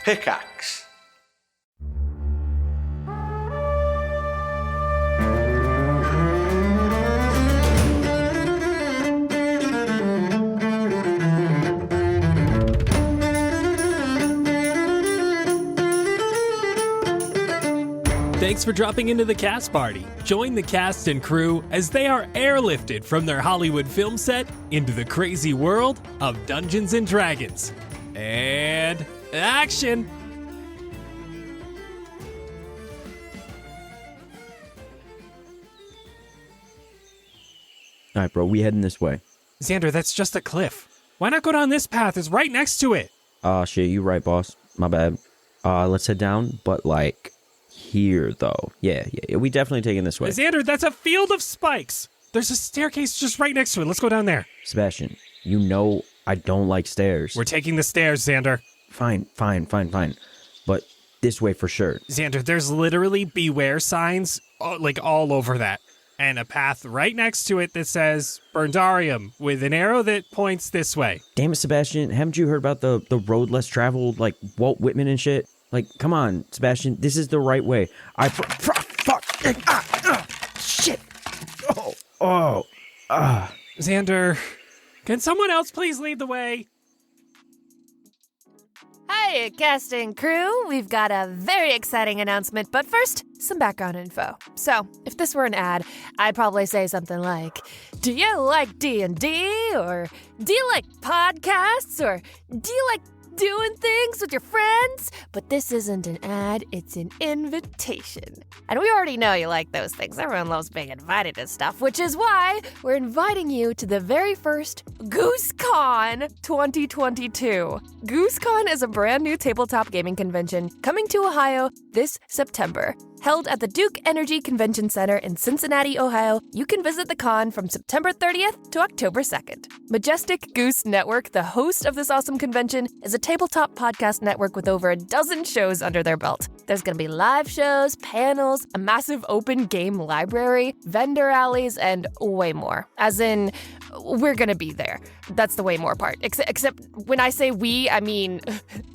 Pickaxe. Thanks for dropping into the cast party. Join the cast and crew as they are airlifted from their Hollywood film set into the crazy world of Dungeons and Dragons. And action! All right, bro, we heading this way. Xander, that's just a cliff. Why not go down this path? It's right next to it. Shit, you right, boss. My bad. Let's head down, but like here, though. Yeah, we definitely taking this way. Xander, that's a field of spikes. There's a staircase just right next to it. Let's go down there. Sebastian, you know I don't like stairs. We're taking the stairs, Xander. Fine. But this way for sure. Xander, there's literally beware signs like all over that. And a path right next to it that says Burndarium with an arrow that points this way. Damn it, Sebastian. Haven't you heard about the road less traveled, like Walt Whitman and shit? Like, come on, Sebastian. This is the right way. Fuck. Shit. Xander, can someone else please lead the way? Hi, cast and crew. We've got a very exciting announcement, but first, some background info. So, if this were an ad, I'd probably say something like, do you like D&D? Or do you like podcasts? Or do you like doing things with your friends? But this isn't an ad, it's an invitation. And we already know you like those things. Everyone loves being invited to stuff, which is why we're inviting you to the very first GooseCon 2022. GooseCon is a brand new tabletop gaming convention coming to Ohio this September. Held at the Duke Energy Convention Center in Cincinnati, Ohio, you can visit the con from September 30th to October 2nd. Majestic Goose Network, the host of this awesome convention, is a tabletop podcast network with over a dozen shows under their belt. There's going to be live shows, panels, a massive open game library, vendor alleys, and way more. As in, we're going to be there. That's the way more part. Except when I say we, I mean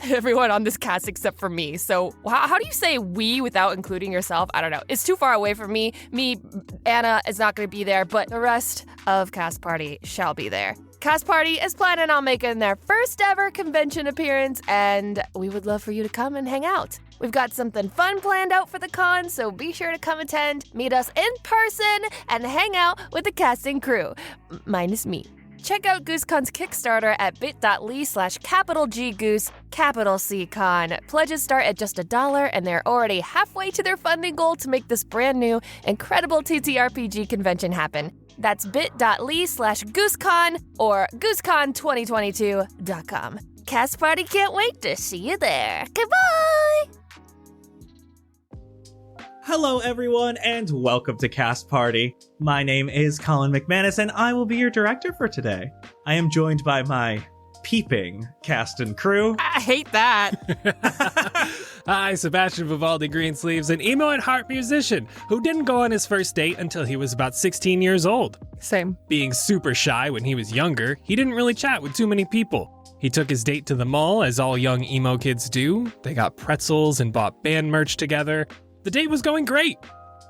everyone on this cast except for me. So how do you say we without including yourself? I don't know. It's too far away from me. Anna is not going to be there, but the rest of Cast Party shall be there. Cast Party is planning on making their first ever convention appearance, and we would love for you to come and hang out. We've got something fun planned out for the con, so be sure to come attend, meet us in person, and hang out with the cast and crew, minus me. Check out GooseCon's Kickstarter at bit.ly/GGoose, CCon. Pledges start at just $1, and they're already halfway to their funding goal to make this brand new, incredible TTRPG convention happen. That's bit.ly/GooseCon or GooseCon2022.com. Cast Party can't wait to see you there. Goodbye! Hello, everyone, and welcome to Cast Party. My name is Colin McManus, and I will be your director for today. I am joined by my peeping cast and crew. I hate that. Hi, Sebastian Vivaldi Greensleeves, an emo at heart musician who didn't go on his first date until he was about 16 years old. Same. Being super shy when he was younger, he didn't really chat with too many people. He took his date to the mall, as all young emo kids do. They got pretzels and bought band merch together. The date was going great.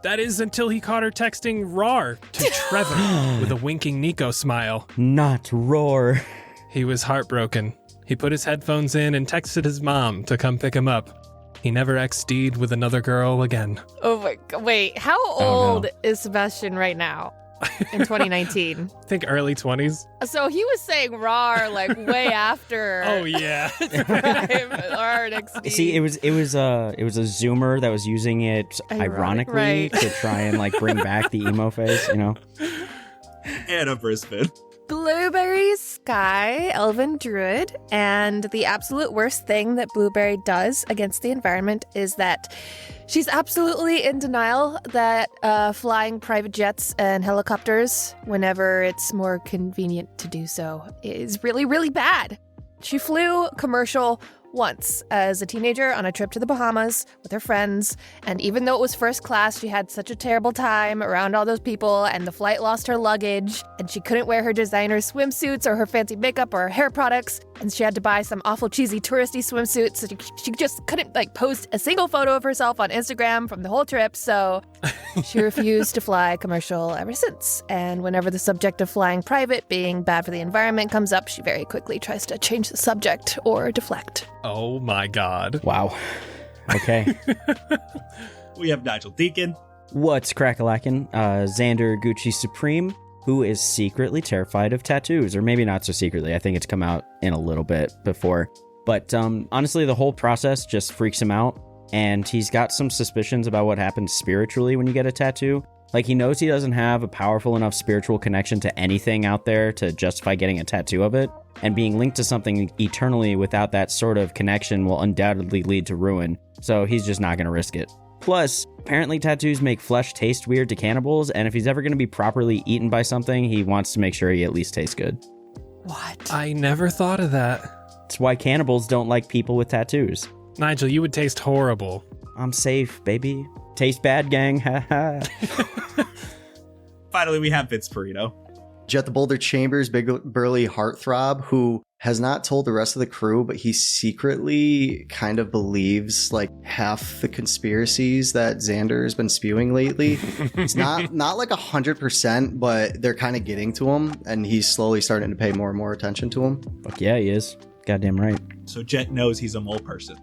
That is until he caught her texting "rawr" to Trevor with a winking Nico smile. Not roar. He was heartbroken. He put his headphones in and texted his mom to come pick him up. He never XD'd with another girl again. Oh my God. Wait, how old is Sebastian right now in 2019? I think early 20s. So he was saying "rawr" like way after. Oh yeah. RXD. See, it was a Zoomer that was using it ironically right. to try and like bring back the emo phase, you know. Anna Brisbane. Blueberry's Sky, Elven Druid, and the absolute worst thing that Blueberry does against the environment is that she's absolutely in denial that flying private jets and helicopters, whenever it's more convenient to do so, is really, really bad. She flew commercial once as a teenager on a trip to the Bahamas with her friends. And even though it was first class, she had such a terrible time around all those people, and the flight lost her luggage, and she couldn't wear her designer swimsuits or her fancy makeup or her hair products, and she had to buy some awful cheesy touristy swimsuits, so she just couldn't post a single photo of herself on Instagram from the whole trip, so she refused to fly commercial ever since. And whenever the subject of flying private being bad for the environment comes up, she very quickly tries to change the subject or deflect. Oh my god. Wow. Okay. We have Nigel Deacon. What's crack-a-lackin'? Xander Gucci Supreme, who is secretly terrified of tattoos. Or maybe not so secretly. I think it's come out in a little bit before. But honestly, the whole process just freaks him out. And he's got some suspicions about what happens spiritually when you get a tattoo. Like, he knows he doesn't have a powerful enough spiritual connection to anything out there to justify getting a tattoo of it. And being linked to something eternally without that sort of connection will undoubtedly lead to ruin. So he's just not going to risk it. Plus, apparently tattoos make flesh taste weird to cannibals, and if he's ever going to be properly eaten by something, he wants to make sure he at least tastes good. What? I never thought of that. That's why cannibals don't like people with tattoos. Nigel, you would taste horrible. I'm safe, baby. Taste bad, gang. Ha ha. Finally, we have Vince Perino. Jett the Boulder Chambers, big burly heartthrob, who has not told the rest of the crew, but he secretly kind of believes like half the conspiracies that Xander has been spewing lately. It's not like 100%, but they're kind of getting to him, and he's slowly starting to pay more and more attention to him. Fuck yeah, he is. Goddamn right. So Jett knows he's a mole person.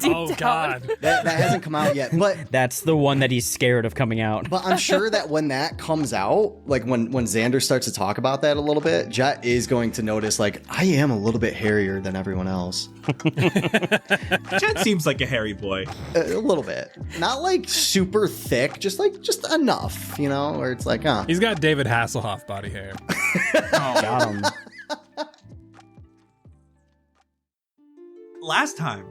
Oh god. That hasn't come out yet, but That's the one that he's scared of coming out. But I'm sure that when that comes out, like when Xander starts to talk about that a little bit, Jett is going to notice, like, I am a little bit hairier than everyone else. Jett seems like a hairy boy. A little bit. Not like super thick, just enough, where it's like, He's got David Hasselhoff body hair. Got him. Last time,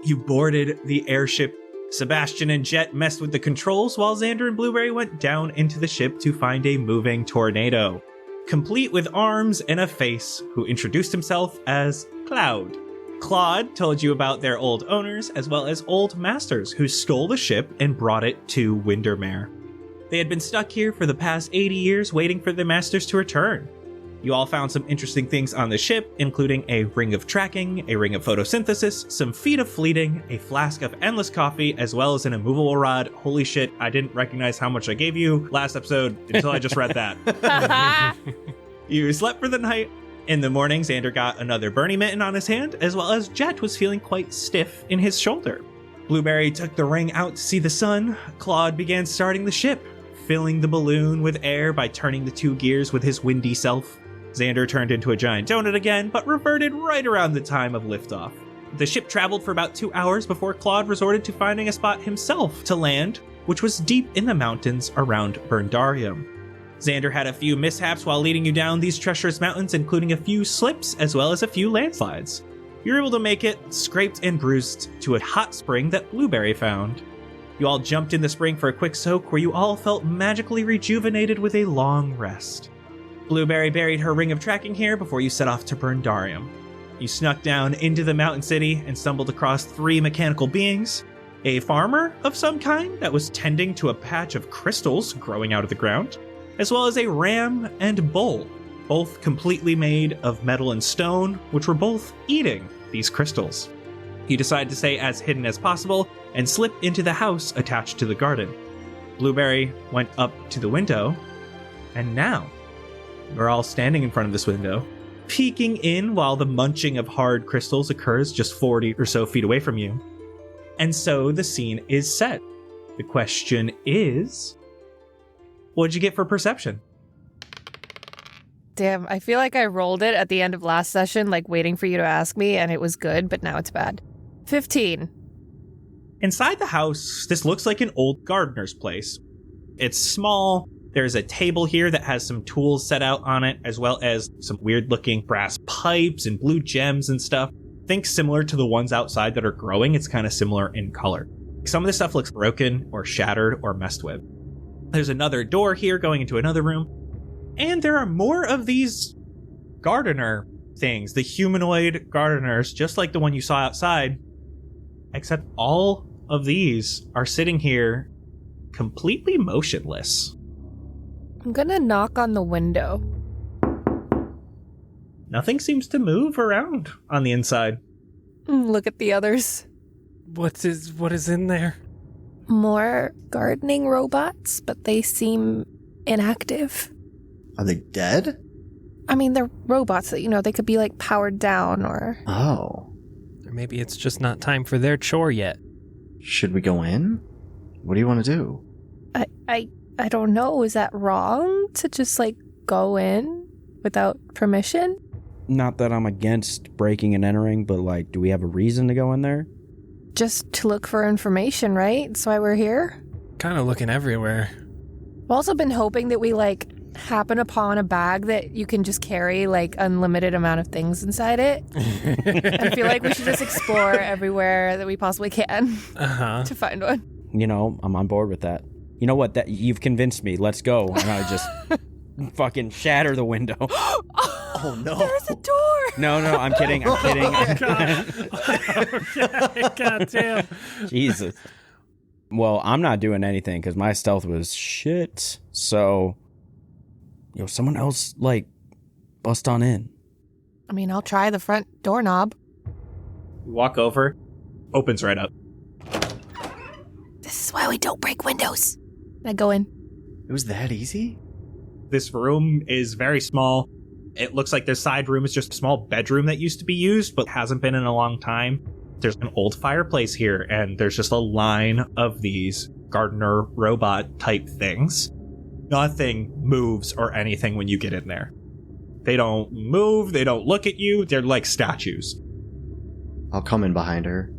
you boarded the airship. Sebastian and Jett messed with the controls while Xander and Blueberry went down into the ship to find a moving tornado, complete with arms and a face, who introduced himself as Cloud. Claude told you about their old owners as well as old masters who stole the ship and brought it to Windermere. They had been stuck here for the past 80 years waiting for the masters to return. You all found some interesting things on the ship, including a ring of tracking, a ring of photosynthesis, some feet of fleeting, a flask of endless coffee, as well as an immovable rod. Holy shit, I didn't recognize how much I gave you last episode until I just read that. You slept for the night. In the morning, Xander got another Bernie mitten on his hand, as well as Jett was feeling quite stiff in his shoulder. Blueberry took the ring out to see the sun. Claude began starting the ship, filling the balloon with air by turning the 2 gears with his windy self. Xander turned into a giant donut again, but reverted right around the time of liftoff. The ship traveled for about 2 hours before Claude resorted to finding a spot himself to land, which was deep in the mountains around Burndarium. Xander had a few mishaps while leading you down these treacherous mountains, including a few slips as well as a few landslides. You were able to make it, scraped and bruised, to a hot spring that Blueberry found. You all jumped in the spring for a quick soak where you all felt magically rejuvenated with a long rest. Blueberry buried her ring of tracking here before you set off to Burndarium. You snuck down into the mountain city and stumbled across 3 mechanical beings, a farmer of some kind that was tending to a patch of crystals growing out of the ground, as well as a ram and bull, both completely made of metal and stone, which were both eating these crystals. You decided to stay as hidden as possible and slip into the house attached to the garden. Blueberry went up to the window, and now we're all standing in front of this window, peeking in while the munching of hard crystals occurs just 40 or so feet away from you. And so the scene is set. The question is, what'd you get for perception? Damn, I feel like I rolled it at the end of last session, like waiting for you to ask me, and it was good, but now it's bad. 15. Inside the house, this looks like an old gardener's place. It's small. There's a table here that has some tools set out on it, as well as some weird-looking brass pipes and blue gems and stuff. Think similar to the ones outside that are growing. It's kind of similar in color. Some of this stuff looks broken or shattered or messed with. There's another door here going into another room. And there are more of these gardener things, the humanoid gardeners, just like the one you saw outside, except all of these are sitting here completely motionless. I'm gonna knock on the window. Nothing seems to move around on the inside. Look at the others. What is in there? More gardening robots, but they seem inactive. Are they dead? I mean, they're robots that, they could be like powered down or... Oh. Or maybe it's just not time for their chore yet. Should we go in? What do you want to do? I don't know. Is that wrong to just like go in without permission? Not that I'm against breaking and entering, but like, do we have a reason to go in there? Just to look for information, right? That's why we're here. Kind of looking everywhere. I've also been hoping that we like happen upon a bag that you can just carry like unlimited amount of things inside it. I feel like we should just explore everywhere that we possibly can to find one. I'm on board with that. You know what? That you've convinced me. Let's go. And I just fucking shatter the window. Oh no. There's a door. No, I'm kidding. I'm kidding. God damn. Jesus. Well, I'm not doing anything because my stealth was shit. So, someone else, like, bust on in. I mean, I'll try the front doorknob. You walk over, opens right up. This is why we don't break windows. I go in. It was that easy? This room is very small. It looks like the side room is just a small bedroom that used to be used, but hasn't been in a long time. There's an old fireplace here, and there's just a line of these gardener robot type things. Nothing moves or anything when you get in there. They don't move, they don't look at you, they're like statues. I'll come in behind her.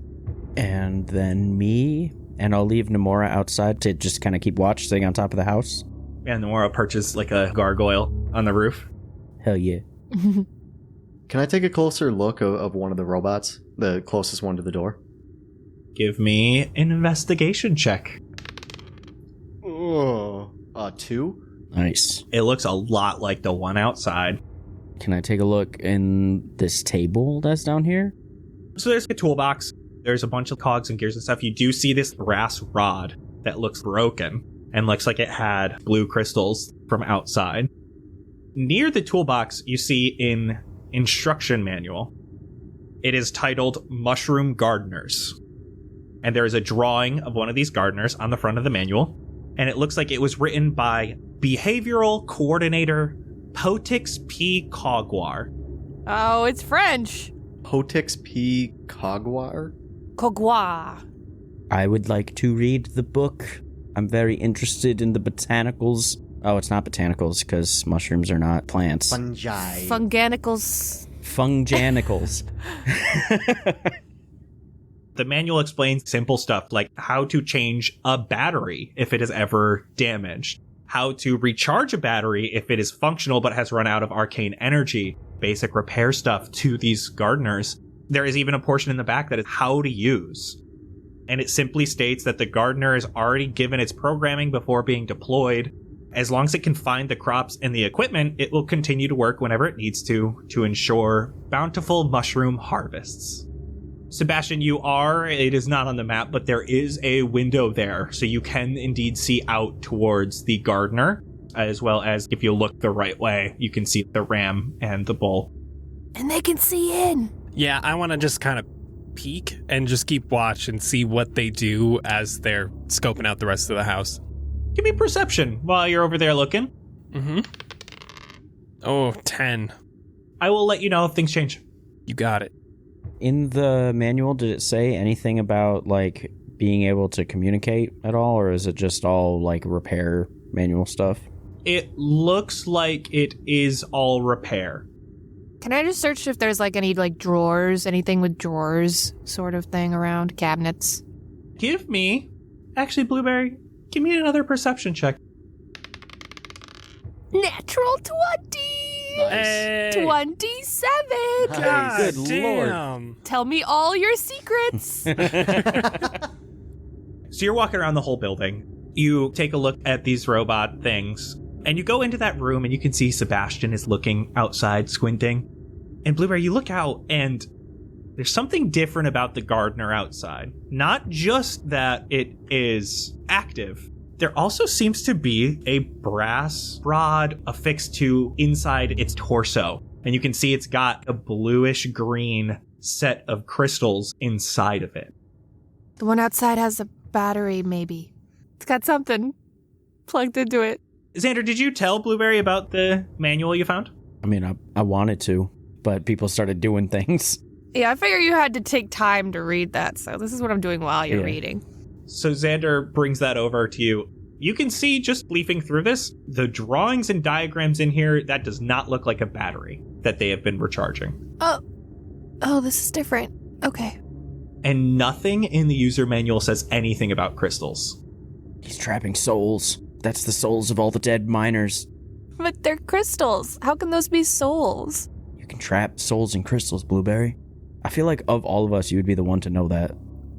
And then me, and I'll leave Nomura outside to just kind of keep watch, sitting on top of the house. And Nomura perches like a gargoyle on the roof. Hell yeah. Can I take a closer look of one of the robots? The closest one to the door? Give me an investigation check. Oh. 2? Nice. It looks a lot like the one outside. Can I take a look in this table that's down here? So there's a toolbox. There's a bunch of cogs and gears and stuff. You do see this brass rod that looks broken and looks like it had blue crystals from outside. Near the toolbox, you see an instruction manual. It is titled Mushroom Gardeners. And there is a drawing of one of these gardeners on the front of the manual. And it looks like it was written by Behavioral Coordinator Potix P. Cogwar. Oh, it's French. Potix P. Cogwar? Cogwa. I would like to read the book. I'm very interested in the botanicals. Oh, it's not botanicals because mushrooms are not plants. Fungi. Funganicals. Funganicals. The manual explains simple stuff like how to change a battery if it is ever damaged, how to recharge a battery if it is functional but has run out of arcane energy, basic repair stuff to these gardeners. There is even a portion in the back that is how to use. And it simply states that the gardener is already given its programming before being deployed. As long as it can find the crops and the equipment, it will continue to work whenever it needs to ensure bountiful mushroom harvests. Sebastian, it is not on the map, but there is a window there, so you can indeed see out towards the gardener, as well as if you look the right way, you can see the ram and the bull. And they can see in. Yeah, I want to just kind of peek and just keep watch and see what they do as they're scoping out the rest of the house. Give me perception while you're over there looking. Mm-hmm. Oh, 10. I will let you know if things change. You got it. In the manual, did it say anything about, like, being able to communicate at all, or is it just all, like, repair manual stuff? It looks like it is all repair. Can I just search if there's like any like drawers, anything with drawers sort of thing around, cabinets? Actually, Blueberry, give me another perception check. Natural 20! Hey. 27! God Good damn. Tell me all your secrets! So you're walking around the whole building. You take a look at these robot things, and you go into that room and you can see Sebastian is looking outside, squinting. And Blueberry, you look out and there's something different about the gardener outside. Not just that it is active. There also seems to be a brass rod affixed to inside its torso. And you can see it's got a bluish green set of crystals inside of it. The one outside has a battery, maybe. It's got something plugged into it. Xander, did you tell Blueberry about the manual you found? I mean, I wanted to, but people started doing things. Yeah, I figure you had to take time to read that, so this is what I'm doing while you're reading. So Xander brings that over to you. You can see, just leafing through this, the drawings and diagrams in here, that does not look like a battery that they have been recharging. Oh, this is different. Okay. And nothing in the user manual says anything about crystals. He's trapping souls. That's the souls of all the dead miners. But they're crystals. How can those be souls? You can trap souls in crystals, Blueberry. I feel like of all of us, you would be the one to know that.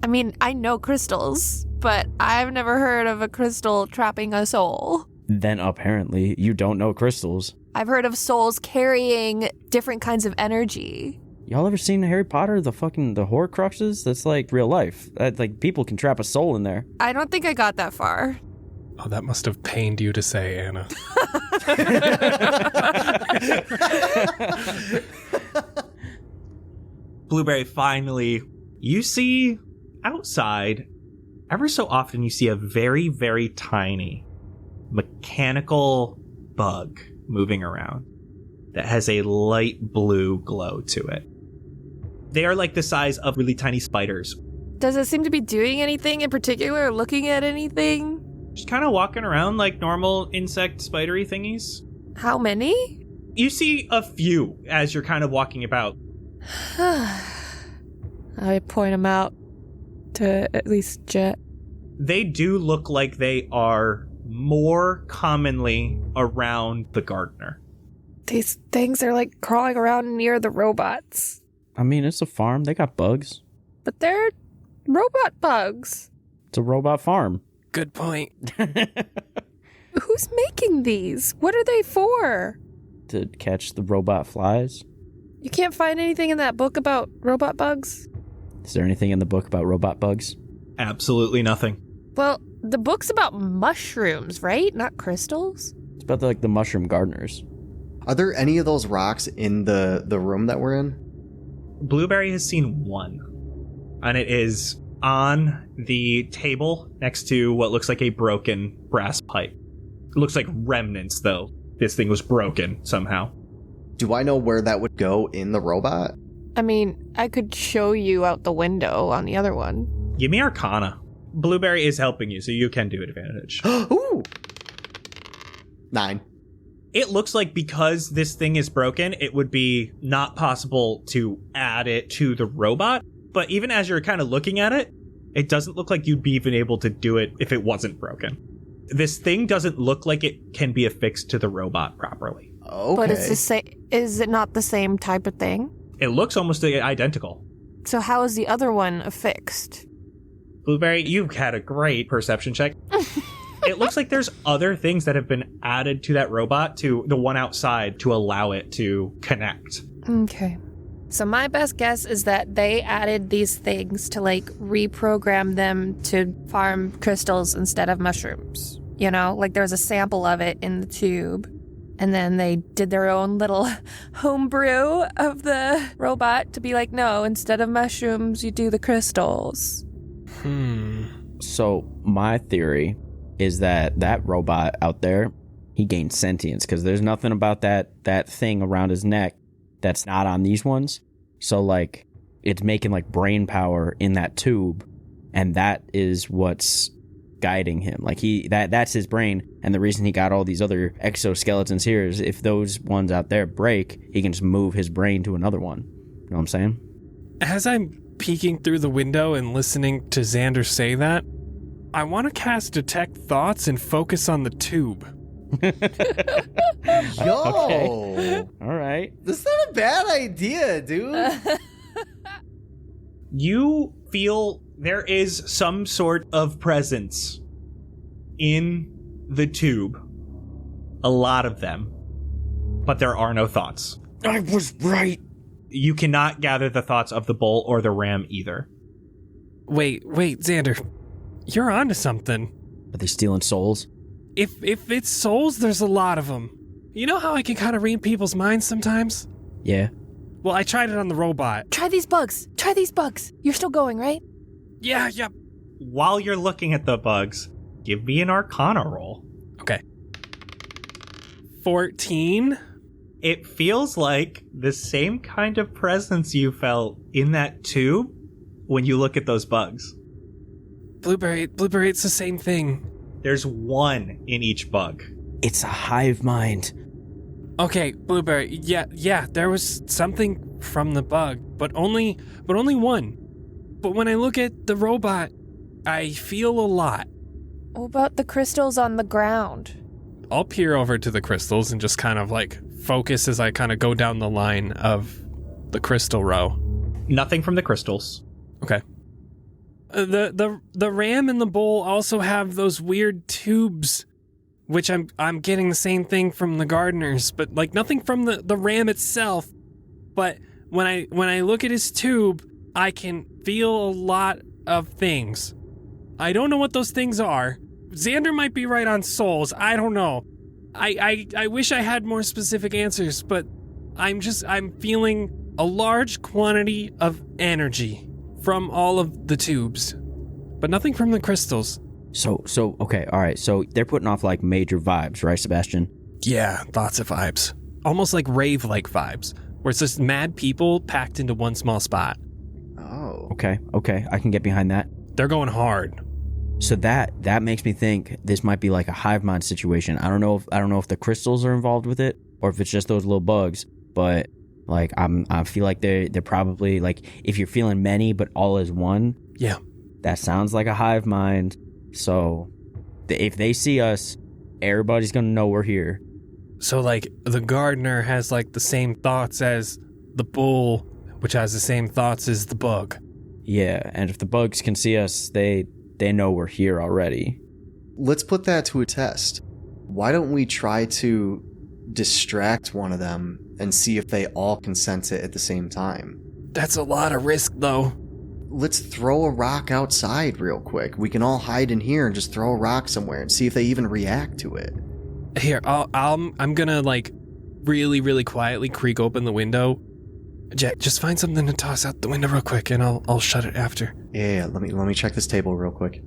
I mean, I know crystals, but I've never heard of a crystal trapping a soul. Then apparently, you don't know crystals. I've heard of souls carrying different kinds of energy. Y'all ever seen Harry Potter, the Horcruxes? That's like real life. Like, people can trap a soul in there. I don't think I got that far. Oh, that must have pained you to say, Anna. Blueberry, finally, you see outside, ever so often you see a very, very tiny mechanical bug moving around that has a light blue glow to it. They are like the size of really tiny spiders. Does it seem to be doing anything in particular or looking at anything? Just kind of walking around like normal insect spidery thingies. How many? You see a few as you're kind of walking about. I point them out to at least Jett. They do look like they are more commonly around the gardener. These things are like crawling around near the robots. I mean, it's a farm. They got bugs. But they're robot bugs. It's a robot farm. Good point. Who's making these? What are they for? To catch the robot flies. You can't find anything in that book about robot bugs? Is there anything in the book about robot bugs? Absolutely nothing. Well, the book's about mushrooms, right? Not crystals? It's about the mushroom gardeners. Are there any of those rocks in the room that we're in? Blueberry has seen one, and it is on the table next to what looks like a broken brass pipe. It looks like remnants, though. This thing was broken somehow. Do I know where that would go in the robot? I mean, I could show you out the window on the other one. Give me Arcana. Blueberry is helping you, so you can do advantage. Ooh! 9. It looks like because this thing is broken, it would be not possible to add it to the robot. But even as you're kind of looking at it, it doesn't look like you'd be even able to do it if it wasn't broken. This thing doesn't look like it can be affixed to the robot properly. Okay. But is it not the same type of thing? It looks almost identical. So how is the other one affixed? Blueberry, you've had a great perception check. It looks like there's other things that have been added to that robot, to the one outside, to allow it to connect. Okay. So my best guess is that they added these things to like reprogram them to farm crystals instead of mushrooms. You know, like there's a sample of it in the tube. And then they did their own little homebrew of the robot to be like, no, instead of mushrooms, you do the crystals. So my theory is that robot out there, he gained sentience because there's nothing about that thing around his neck that's not on these ones. So like it's making like brain power in that tube, and that is what's guiding him. Like that's his brain, and the reason he got all these other exoskeletons here is if those ones out there break, he can just move his brain to another one. You know what I'm saying? As I'm peeking through the window and listening to Xander say that, I want to cast Detect Thoughts and focus on the tube. Yo! Okay. All right. That's not a bad idea, dude. You feel there is some sort of presence in the tube. A lot of them. But there are no thoughts. I was right. You cannot gather the thoughts of the bull or the ram either. Wait, Xander. You're onto something. Are they stealing souls? If it's souls, there's a lot of them. You know how I can kind of read people's minds sometimes? Yeah. Well, I tried it on the robot. Try these bugs. You're still going, right? Yeah. While you're looking at the bugs, give me an Arcana roll. Okay. 14. It feels like the same kind of presence you felt in that tube when you look at those bugs. Blueberry, it's the same thing. There's one in each bug. It's a hive mind. Okay, Blueberry, yeah, there was something from the bug, but only one. But when I look at the robot, I feel a lot. What about the crystals on the ground? I'll peer over to the crystals and just kind of like focus as I kind of go down the line of the crystal row. Nothing from the crystals. Okay. The ram and the bull also have those weird tubes, which I'm getting the same thing from the gardeners, but like nothing from the ram itself. But when I look at his tube, I can feel a lot of things. I don't know what those things are. Xander might be right on souls. I don't know. I wish I had more specific answers, but I'm feeling a large quantity of energy from all of the tubes, but nothing from the crystals. So okay, all right. So they're putting off like major vibes, right, Sebastian? Yeah, lots of vibes. Almost like rave-like vibes, where it's just mad people packed into one small spot. Oh. Okay, I can get behind that. They're going hard. So that makes me think this might be like a hive mind situation. I don't know if the crystals are involved with it or if it's just those little bugs, but like I feel like they're probably like, if you're feeling many but all as one. Yeah. That sounds like a hive mind. So if they see us, everybody's going to know we're here. So like the gardener has like the same thoughts as the bull, which has the same thoughts as the bug. Yeah, and if the bugs can see us, they know we're here already. Let's put that to a test. Why don't we try to distract one of them and see if they all can sense it at the same time? That's a lot of risk, though. Let's throw a rock outside real quick. We can all hide in here and just throw a rock somewhere and see if they even react to it. Here, I'm gonna like really, really quietly creak open the window. Jett, just find something to toss out the window real quick, and I'll shut it after. Yeah. Let me check this table real quick.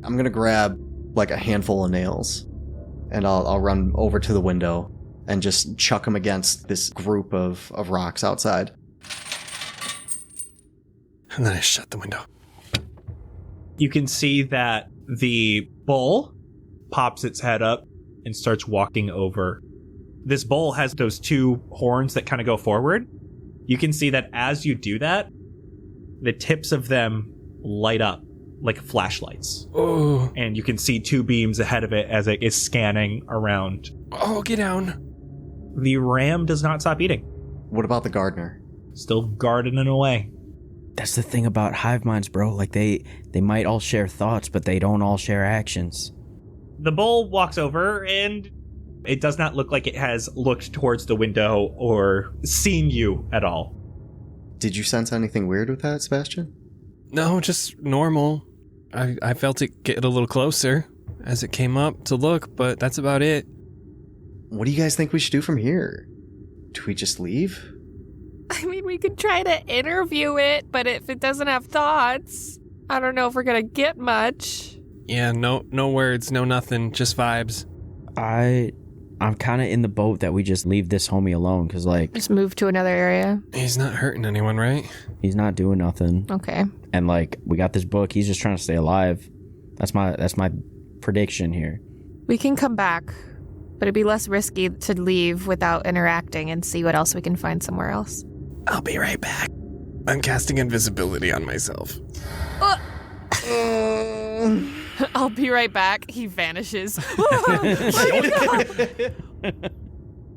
I'm gonna grab like a handful of nails, and I'll run over to the window and just chuck them against this group of rocks outside. And then I shut the window. You can see that the bull pops its head up and starts walking over. This bull has those two horns that kind of go forward. You can see that as you do that, the tips of them light up like flashlights. Oh. And you can see two beams ahead of it as it is scanning around. Oh, get down. The ram does not stop eating. What about the gardener? Still gardening away. That's the thing about hive minds, bro. Like they might all share thoughts, but they don't all share actions. The bull walks over and it does not look like it has looked towards the window or seen you at all. Did you sense anything weird with that, Sebastian? No, just normal. I felt it get a little closer as it came up to look, but that's about it. What do you guys think we should do from here? Do we just leave? I mean, we could try to interview it, but if it doesn't have thoughts, I don't know if we're gonna get much. Yeah, no words, no nothing, just vibes. I'm kind of in the boat that we just leave this homie alone, because like, Just move to another area. He's not hurting anyone, right? he's not doing nothing. Okay. And like, we got this book. He's just trying to stay alive. That's my prediction here. We can come back, but it'd be less risky to leave without interacting and see what else we can find somewhere else. I'll be right back. I'm casting invisibility on myself. I'll be right back. He vanishes.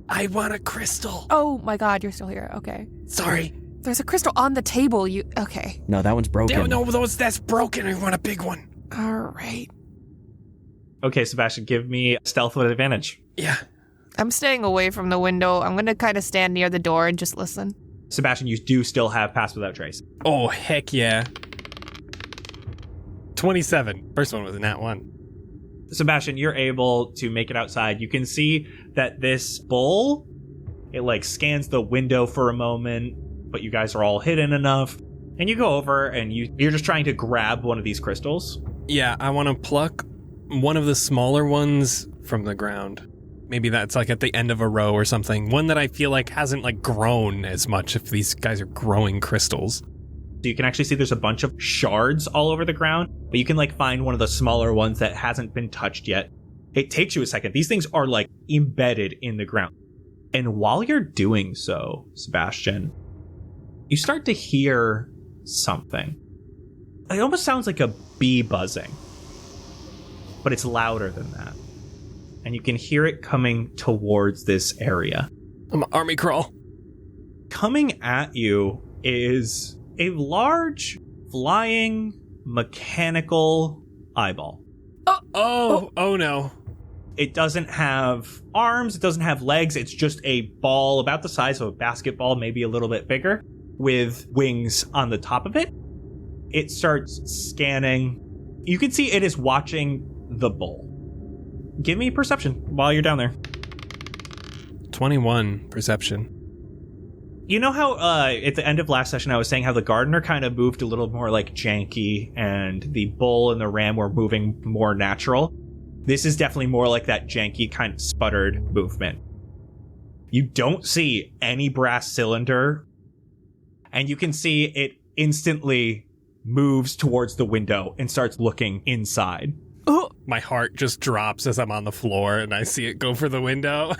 I want a crystal. Oh my god, you're still here. Okay. Sorry. There's a crystal on the table. Okay. No, that one's broken. No, that's broken. I want a big one. All right. Okay, Sebastian, give me stealth with advantage. Yeah. I'm staying away from the window. I'm going to kind of stand near the door and just listen. Sebastian, you do still have Pass Without Trace. Oh, heck yeah. 27. First one was a nat 1. Sebastian, you're able to make it outside. You can see that this bull, it like scans the window for a moment, but you guys are all hidden enough. And you go over and you're just trying to grab one of these crystals. Yeah, I want to pluck one of the smaller ones from the ground. Maybe that's like at the end of a row or something. One that I feel like hasn't like grown as much if these guys are growing crystals. So you can actually see there's a bunch of shards all over the ground, but you can like find one of the smaller ones that hasn't been touched yet. It takes you a second. These things are like embedded in the ground. And while you're doing so, Sebastian, you start to hear something. It almost sounds like a bee buzzing, but it's louder than that. And you can hear it coming towards this area. I'm an army crawl. Coming at you is a large, flying, mechanical eyeball. Oh no. It doesn't have arms, it doesn't have legs, it's just a ball about the size of a basketball, maybe a little bit bigger, with wings on the top of it. It starts scanning. You can see it is watching the bull. Give me perception while you're down there. 21 perception. You know how at the end of last session I was saying how the gardener kind of moved a little more like janky and the bull and the ram were moving more natural? This is definitely more like that janky kind of sputtered movement. You don't see any brass cylinder, and you can see it instantly moves towards the window and starts looking inside. Oh, my heart just drops as I'm on the floor and I see it go for the window.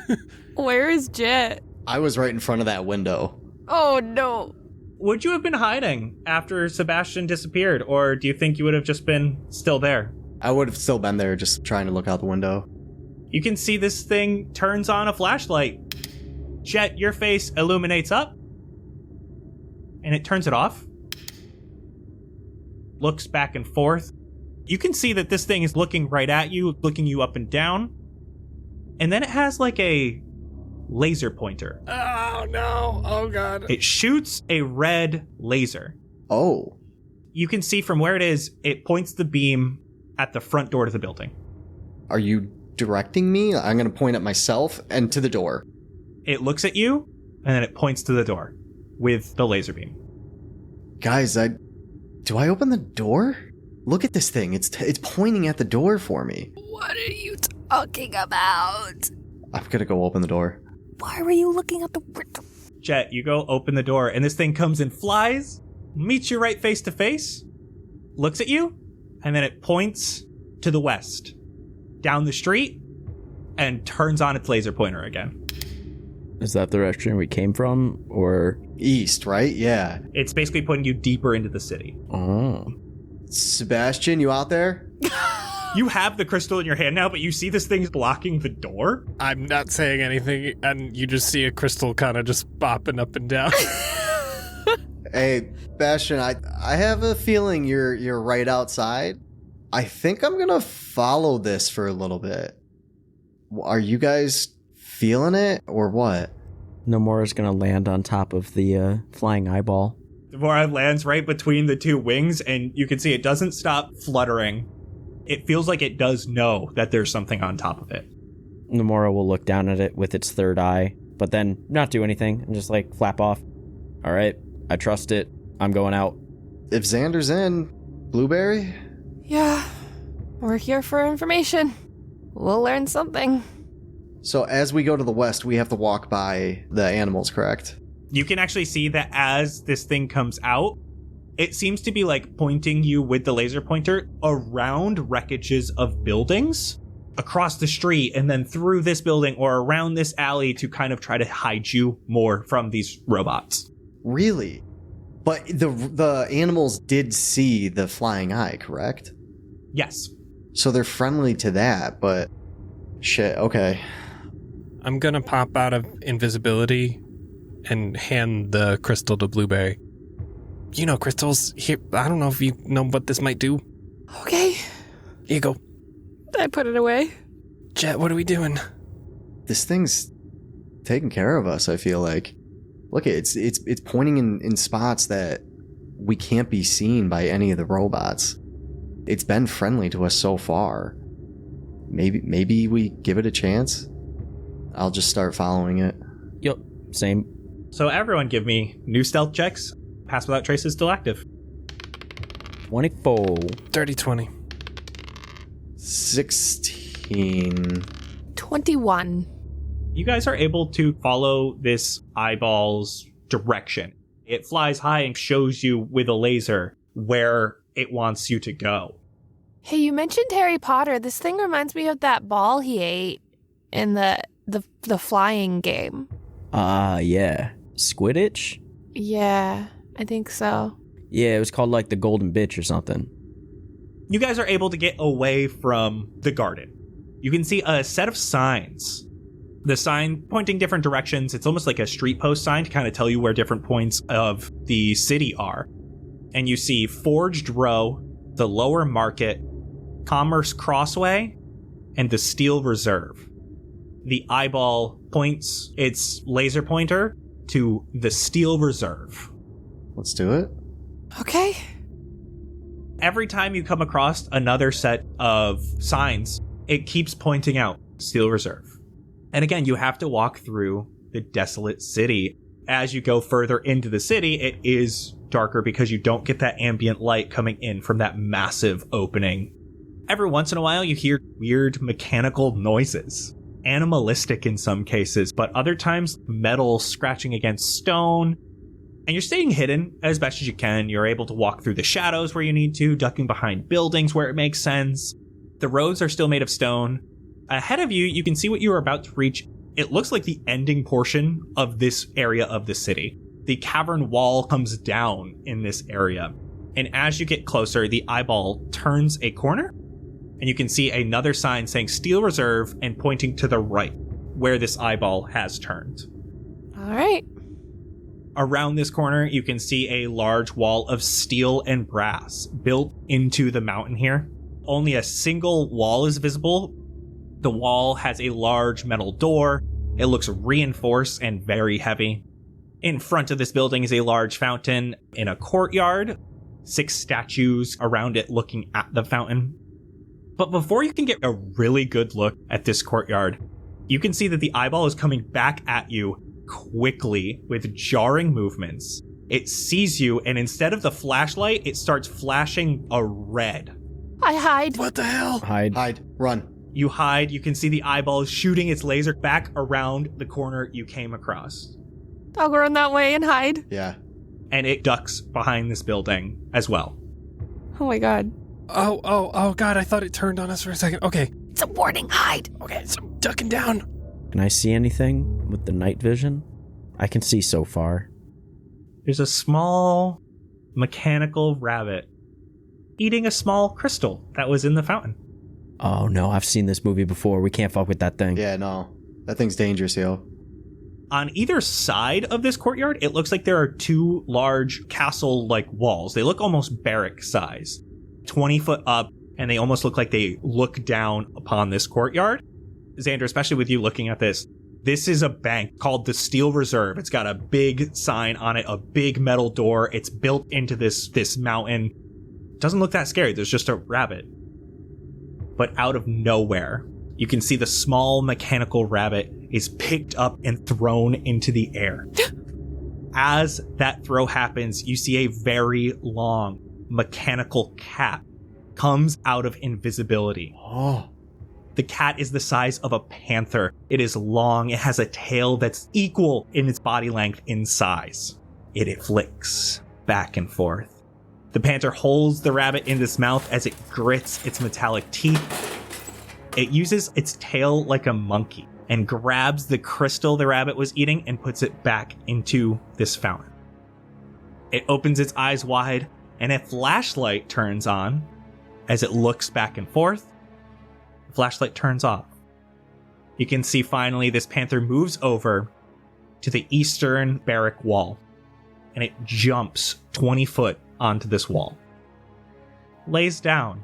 Where is Jett? I was right in front of that window. Oh, no. Would you have been hiding after Sebastian disappeared, or do you think you would have just been still there? I would have still been there just trying to look out the window. You can see this thing turns on a flashlight. Jett, your face illuminates up, and it turns it off. Looks back and forth. You can see that this thing is looking right at you, looking you up and down. And then it has like a laser pointer. Oh no, oh god. It shoots a red laser. Oh. You can see from where it is, it points the beam at the front door to the building. Are you directing me? I'm going to point at myself and to the door. It looks at you, and then it points to the door with the laser beam. Guys, do I open the door? Look at this thing. It's pointing at the door for me. What are you talking about? I'm going to go open the door. Why were you looking at the window? Jett, you go open the door, and this thing comes and flies, meets you right face to face, looks at you, and then it points to the west, down the street, and turns on its laser pointer again. Is that the direction we came from, or? East, right? Yeah. It's basically putting you deeper into the city. Oh. Sebastian, you out there? You have the crystal in your hand now, but you see this thing's blocking the door? I'm not saying anything, and you just see a crystal kind of just bopping up and down. Hey, Sebastian, I have a feeling you're right outside. I think I'm gonna follow this for a little bit. Are you guys feeling it, or what? Nomura's gonna land on top of the flying eyeball. Nomura lands right between the two wings, and you can see it doesn't stop fluttering. It feels like it does know that there's something on top of it. Nomura will look down at it with its third eye, but then not do anything and just like flap off. All right, I trust it. I'm going out. If Xander's in, Blueberry? Yeah, we're here for information. We'll learn something. So as we go to the west, we have to walk by the animals, correct? You can actually see that as this thing comes out, it seems to be like pointing you with the laser pointer around wreckages of buildings across the street and then through this building or around this alley to kind of try to hide you more from these robots. Really? But the animals did see the flying eye, correct? Yes. So they're friendly to that, but shit, okay. I'm gonna pop out of invisibility and hand the crystal to Blueberry. You know crystals. Here, I don't know if you know what this might do. Okay. Here you go. I put it away. Jett, what are we doing? This thing's taking care of us, I feel like. Look, it's pointing in spots that we can't be seen by any of the robots. It's been friendly to us so far. Maybe we give it a chance. I'll just start following it. Yep, same. So everyone give me new stealth checks. Pass without trace is still active. 24. Dirty 20. 16. 21. You guys are able to follow this eyeball's direction. It flies high and shows you with a laser where it wants you to go. Hey, you mentioned Harry Potter. This thing reminds me of that ball he ate in the flying game. Yeah. Squidditch? Yeah, I think so. Yeah, it was called like the Golden Bitch or something. You guys are able to get away from the garden. You can see a set of signs. The sign pointing different directions. It's almost like a street post sign to kind of tell you where different points of the city are. And you see Forged Row, the Lower Market, Commerce Crossway, and the Steel Reserve. The eyeball points its laser pointer to the Steel Reserve. Let's do it. Okay. Every time you come across another set of signs, it keeps pointing out Steel Reserve. And again, you have to walk through the desolate city. As you go further into the city, it is darker because you don't get that ambient light coming in from that massive opening. Every once in a while, you hear weird mechanical noises. Animalistic in some cases, but other times metal scratching against stone. And you're staying hidden as best as you can. You're able to walk through the shadows where you need to, ducking behind buildings where it makes sense. The roads are still made of stone. Ahead of you, you can see what you are about to reach. It looks like the ending portion of this area of the city. The cavern wall comes down in this area. And as you get closer, the eyeball turns a corner, and you can see another sign saying Steel Reserve and pointing to the right, where this eyeball has turned. All right. Around this corner, you can see a large wall of steel and brass built into the mountain here. Only a single wall is visible. The wall has a large metal door. It looks reinforced and very heavy. In front of this building is a large fountain in a courtyard. 6 statues around it looking at the fountain. But before you can get a really good look at this courtyard, you can see that the eyeball is coming back at you quickly with jarring movements. It sees you, and instead of the flashlight, it starts flashing a red. I hide. What the hell? Hide. Run. You hide. You can see the eyeball shooting its laser back around the corner you came across. I'll run that way and hide. Yeah. And it ducks behind this building as well. Oh my god. Oh god, I thought it turned on us for a second. Okay. It's a warning. Hide. Okay, so I'm ducking down. Can I see anything with the night vision? I can see so far. There's a small mechanical rabbit eating a small crystal that was in the fountain. Oh no, I've seen this movie before. We can't fuck with that thing. Yeah, no. That thing's dangerous, yo. On either side of this courtyard, it looks like there are 2 large castle-like walls. They look almost barrack size, 20 foot up, and they almost look like they look down upon this courtyard. Xander, especially with you looking at this is a bank called the Steel Reserve. It's got a big sign on it, a big metal door. It's built into this mountain. Doesn't look that scary. There's just a rabbit. But out of nowhere, you can see the small mechanical rabbit is picked up and thrown into the air. As that throw happens, you see a very long mechanical cat comes out of invisibility. Oh. The cat is the size of a panther. It is long. It has a tail that's equal in its body length in size. It flicks back and forth. The panther holds the rabbit in its mouth as it grits its metallic teeth. It uses its tail like a monkey and grabs the crystal the rabbit was eating and puts it back into this fountain. It opens its eyes wide, and a flashlight turns on. As it looks back and forth, the flashlight turns off. You can see finally this panther moves over to the eastern barrack wall, and it jumps 20 foot onto this wall, lays down,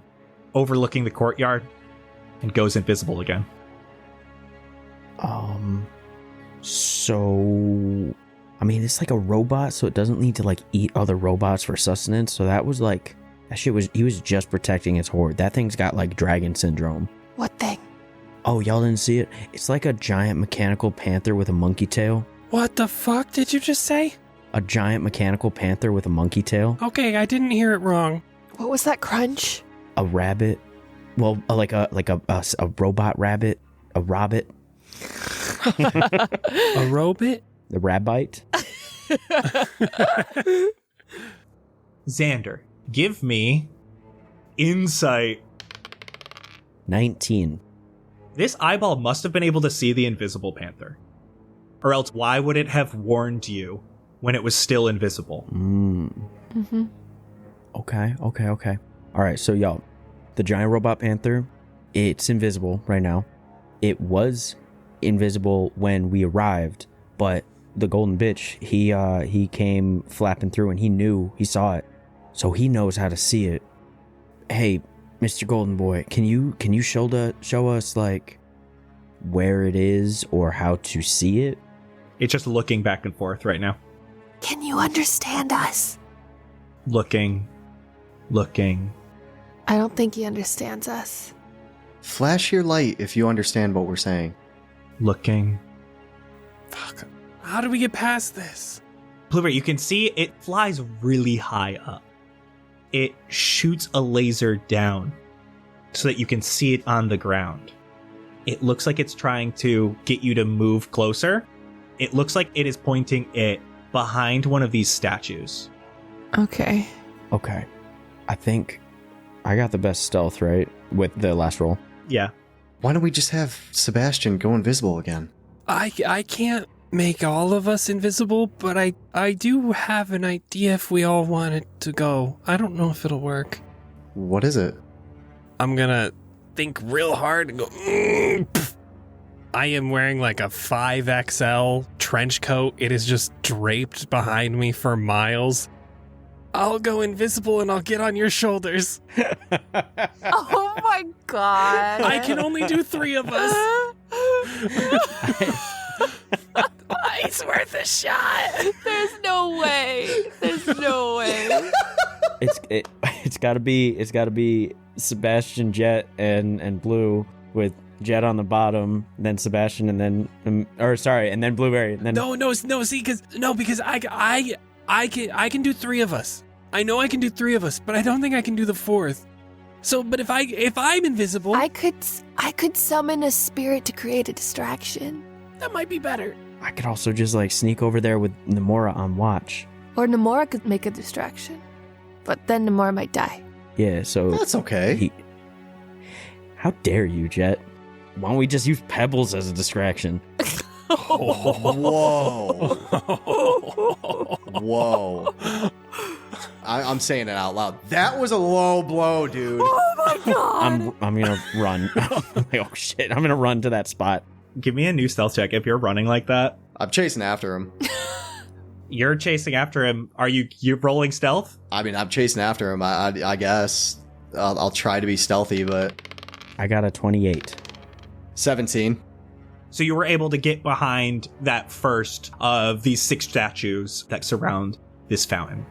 overlooking the courtyard, and goes invisible again. So I mean, it's like a robot, so it doesn't need to like eat other robots for sustenance. So that was like, he was just protecting his horde. That thing's got like dragon syndrome. What thing? Oh, y'all didn't see it? It's like a giant mechanical panther with a monkey tail. What the fuck did you just say? A giant mechanical panther with a monkey tail. Okay, I didn't hear it wrong. What was that crunch? A rabbit. Well, like a robot rabbit. A rabbit. A robot? The rabbite. Xander, give me insight. 19. This eyeball must have been able to see the invisible panther. Or else why would it have warned you when it was still invisible? Mm-hmm. Okay. All right, so y'all, the giant robot panther, it's invisible right now. It was invisible when we arrived, but the golden bitch, he came flapping through and he saw it. So he knows how to see it. Hey, Mr. Golden Boy, can you show us like where it is or how to see it? It's just looking back and forth right now. Can you understand us? Looking. I don't think he understands us. Flash your light if you understand what we're saying. Looking. Fuck. How do we get past this? Blueberry, you can see it flies really high up. It shoots a laser down so that you can see it on the ground. It looks like it's trying to get you to move closer. It looks like it is pointing it behind one of these statues. Okay. Okay. I think I got the best stealth, right? With the last roll. Yeah. Why don't we just have Sebastian go invisible again? I can't make all of us invisible, but I do have an idea if we all wanted to go. I don't know if it'll work. What is it? I'm gonna think real hard and go, pff. I am wearing like a 5XL trench coat. It is just draped behind me for miles. I'll go invisible and I'll get on your shoulders. Oh my god. I can only do 3 of us. It's worth a shot. There's no way. It's gotta be Sebastian, Jett, and Blue, with Jett on the bottom, then Sebastian, and then and then Blueberry. And then because I can do 3 of us. I know I can do 3 of us, but I don't think I can do the 4th. So, but if I'm invisible, I could summon a spirit to create a distraction. that might be better. I could also just like sneak over there with Nomura on watch. Or Nomura could make a distraction. But then Nomura might die. Yeah, so That's okay. How dare you, Jett? Why don't we just use pebbles as a distraction? Whoa. Whoa. I'm saying it out loud. That was a low blow, dude. Oh my god. I'm gonna run. Oh shit! I'm gonna run to that spot. Give me a new stealth check if you're running like that. I'm chasing after him. You're chasing after him. Are you rolling stealth? I mean, I'm chasing after him. I guess I'll try to be stealthy, but I got a 28. 17. So you were able to get behind that first of these 6 statues that surround this fountain.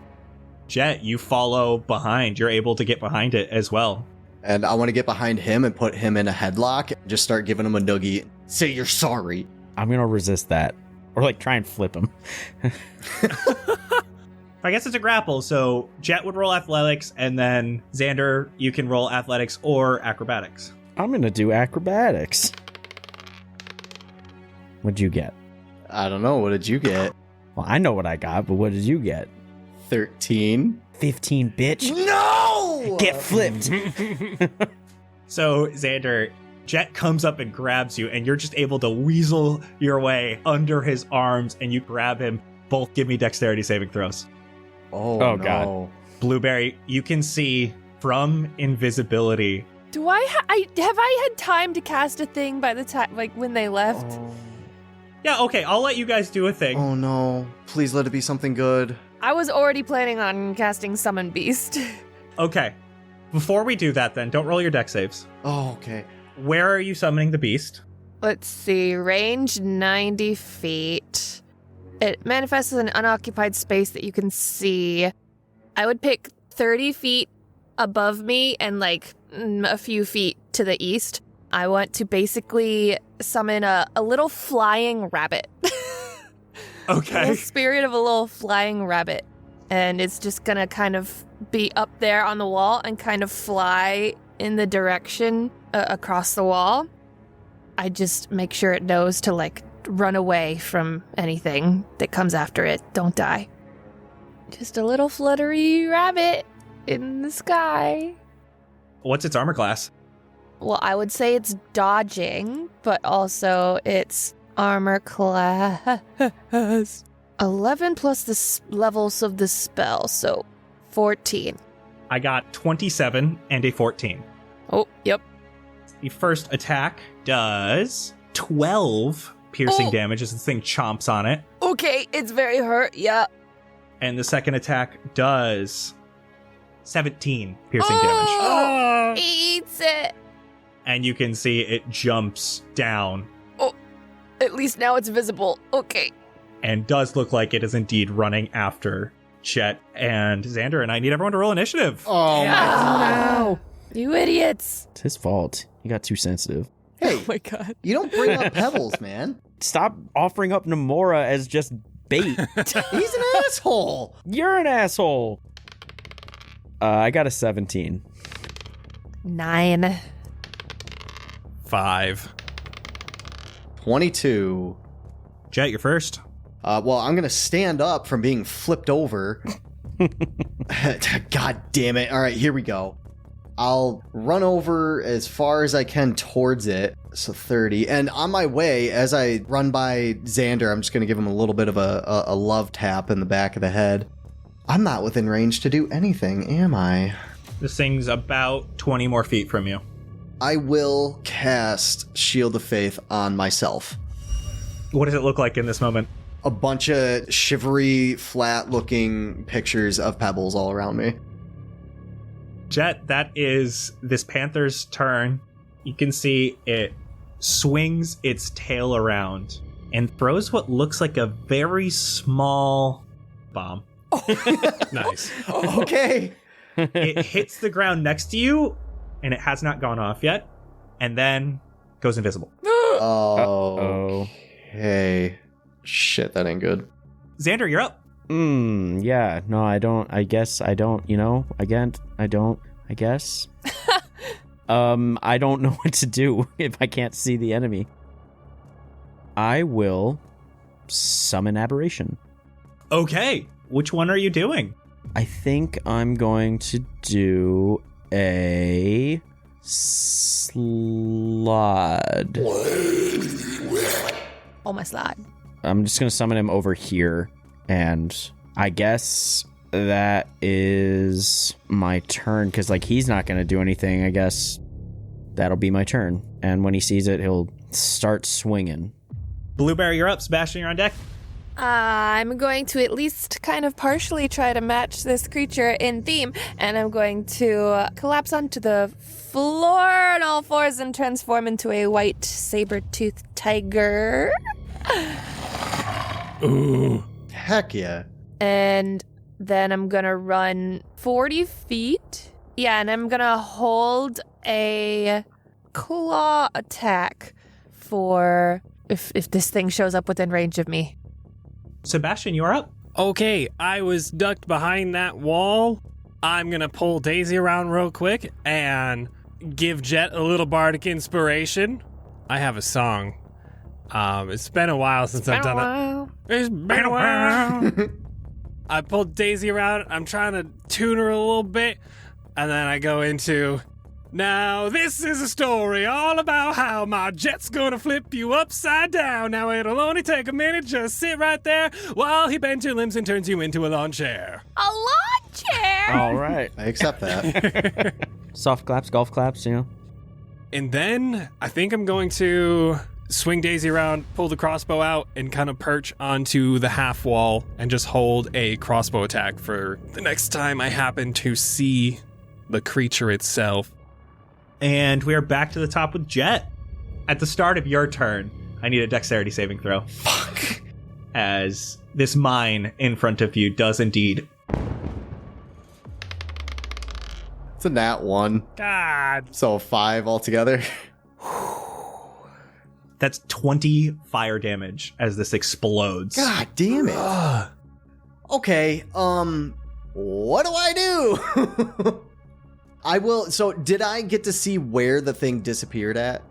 Jett, you follow behind. You're able to get behind it as well. And I want to get behind him and put him in a headlock and just start giving him a noogie. Say you're sorry. I'm gonna resist that, or like try and flip him. I guess it's a grapple, so Jett would roll athletics, and then Xander, you can roll athletics or acrobatics. I'm gonna do acrobatics. What'd you get? I don't know. What did you get? Well, I know what I got, but what did you get? 13. 15, bitch. No! Get flipped. So, Xander, Jett comes up and grabs you, and you're just able to weasel your way under his arms, and you grab him. Both give me dexterity saving throws. Oh, Oh, no. God. Blueberry, you can see from invisibility. Do have I had time to cast a thing by the time when they left? Yeah, okay, I'll let you guys do a thing. Oh no. Please let it be something good. I was already planning on casting Summon Beast. Okay. Before we do that, then, don't roll your dex saves. Oh, okay. Where are you summoning the beast? Let's see, range 90 feet. It manifests as an unoccupied space that you can see. I would pick 30 feet above me and like a few feet to the east. I want to basically summon a little flying rabbit. Okay. The spirit of a little flying rabbit. And it's just gonna kind of be up there on the wall and kind of fly in the direction across the wall. I just make sure it knows to like run away from anything that comes after it. Don't die. Just a little fluttery rabbit in the sky. What's its armor class? Well, I would say it's dodging, but also it's armor class 11 plus the levels of the spell, so 14. I got 27 and a 14. Oh, yep. The first attack does 12 piercing damage as this thing chomps on it. Okay, it's very hurt, yeah. And the second attack does 17 piercing damage. Oh, eats it. And you can see it jumps down. Oh, at least now it's visible. Okay. And does look like it is indeed running after Jett and Xander. And I need everyone to roll initiative. Oh, No. You idiots. It's his fault. He got too sensitive. Hey, Oh my god. you don't bring up pebbles, man. Stop offering up Nomura as just bait. He's an asshole. You're an asshole. I got a 17. 9. 5. 22. Jett, you're first. Well, I'm going to stand up from being flipped over. God damn it. All right, here we go. I'll run over as far as I can towards it. So 30. And on my way, as I run by Xander, I'm just going to give him a little bit of a love tap in the back of the head. I'm not within range to do anything, am I? This thing's about 20 more feet from you. I will cast Shield of Faith on myself. What does it look like in this moment? A bunch of shivery, flat-looking pictures of pebbles all around me. Jett, that is this panther's turn. You can see it swings its tail around and throws what looks like a very small bomb. Nice. Okay. It hits the ground next to you, and it has not gone off yet, and then goes invisible. Uh-oh. Okay. Shit, that ain't good. Xander, you're up. Yeah. No, I don't. I guess I don't, again, I don't, I guess. I don't know what to do if I can't see the enemy. I will summon Aberration. Okay. Which one are you doing? I think I'm going to do a slod. Oh, my slide. I'm just going to summon him over here, and I guess that is my turn, because, he's not going to do anything. I guess that'll be my turn, and when he sees it, he'll start swinging. Blueberry, you're up. Sebastian, you're on deck. I'm going to at least kind of partially try to match this creature in theme, and I'm going to collapse onto the floor on all fours and transform into a white saber-toothed tiger. Ooh. Heck yeah. And then I'm going to run 40 feet. Yeah, and I'm going to hold a claw attack for if this thing shows up within range of me. Sebastian, you're up. Okay, I was ducked behind that wall. I'm gonna pull Daisy around real quick and give Jett a little bardic inspiration. I have a song. It's been a while since I've done it. It's been a while. I pulled Daisy around. I'm trying to tune her a little bit. And then I go into, now this is a story all about how my jet's gonna flip you upside down. Now it'll only take a minute. Just sit right there while he bends your limbs and turns you into a lawn chair. A lawn chair? All right. I accept that. Soft claps, golf claps, And then I think I'm going to swing Daisy around, pull the crossbow out, and kind of perch onto the half wall and just hold a crossbow attack for the next time I happen to see the creature itself. And we are back to the top with Jett. At the start of your turn, I need a dexterity saving throw. Fuck. As This mine in front of you does indeed. It's a nat 1. God. So 5 altogether. That's 20 fire damage as this explodes. God damn it. Okay, what do I do? I will. So, did I get to see where the thing disappeared at?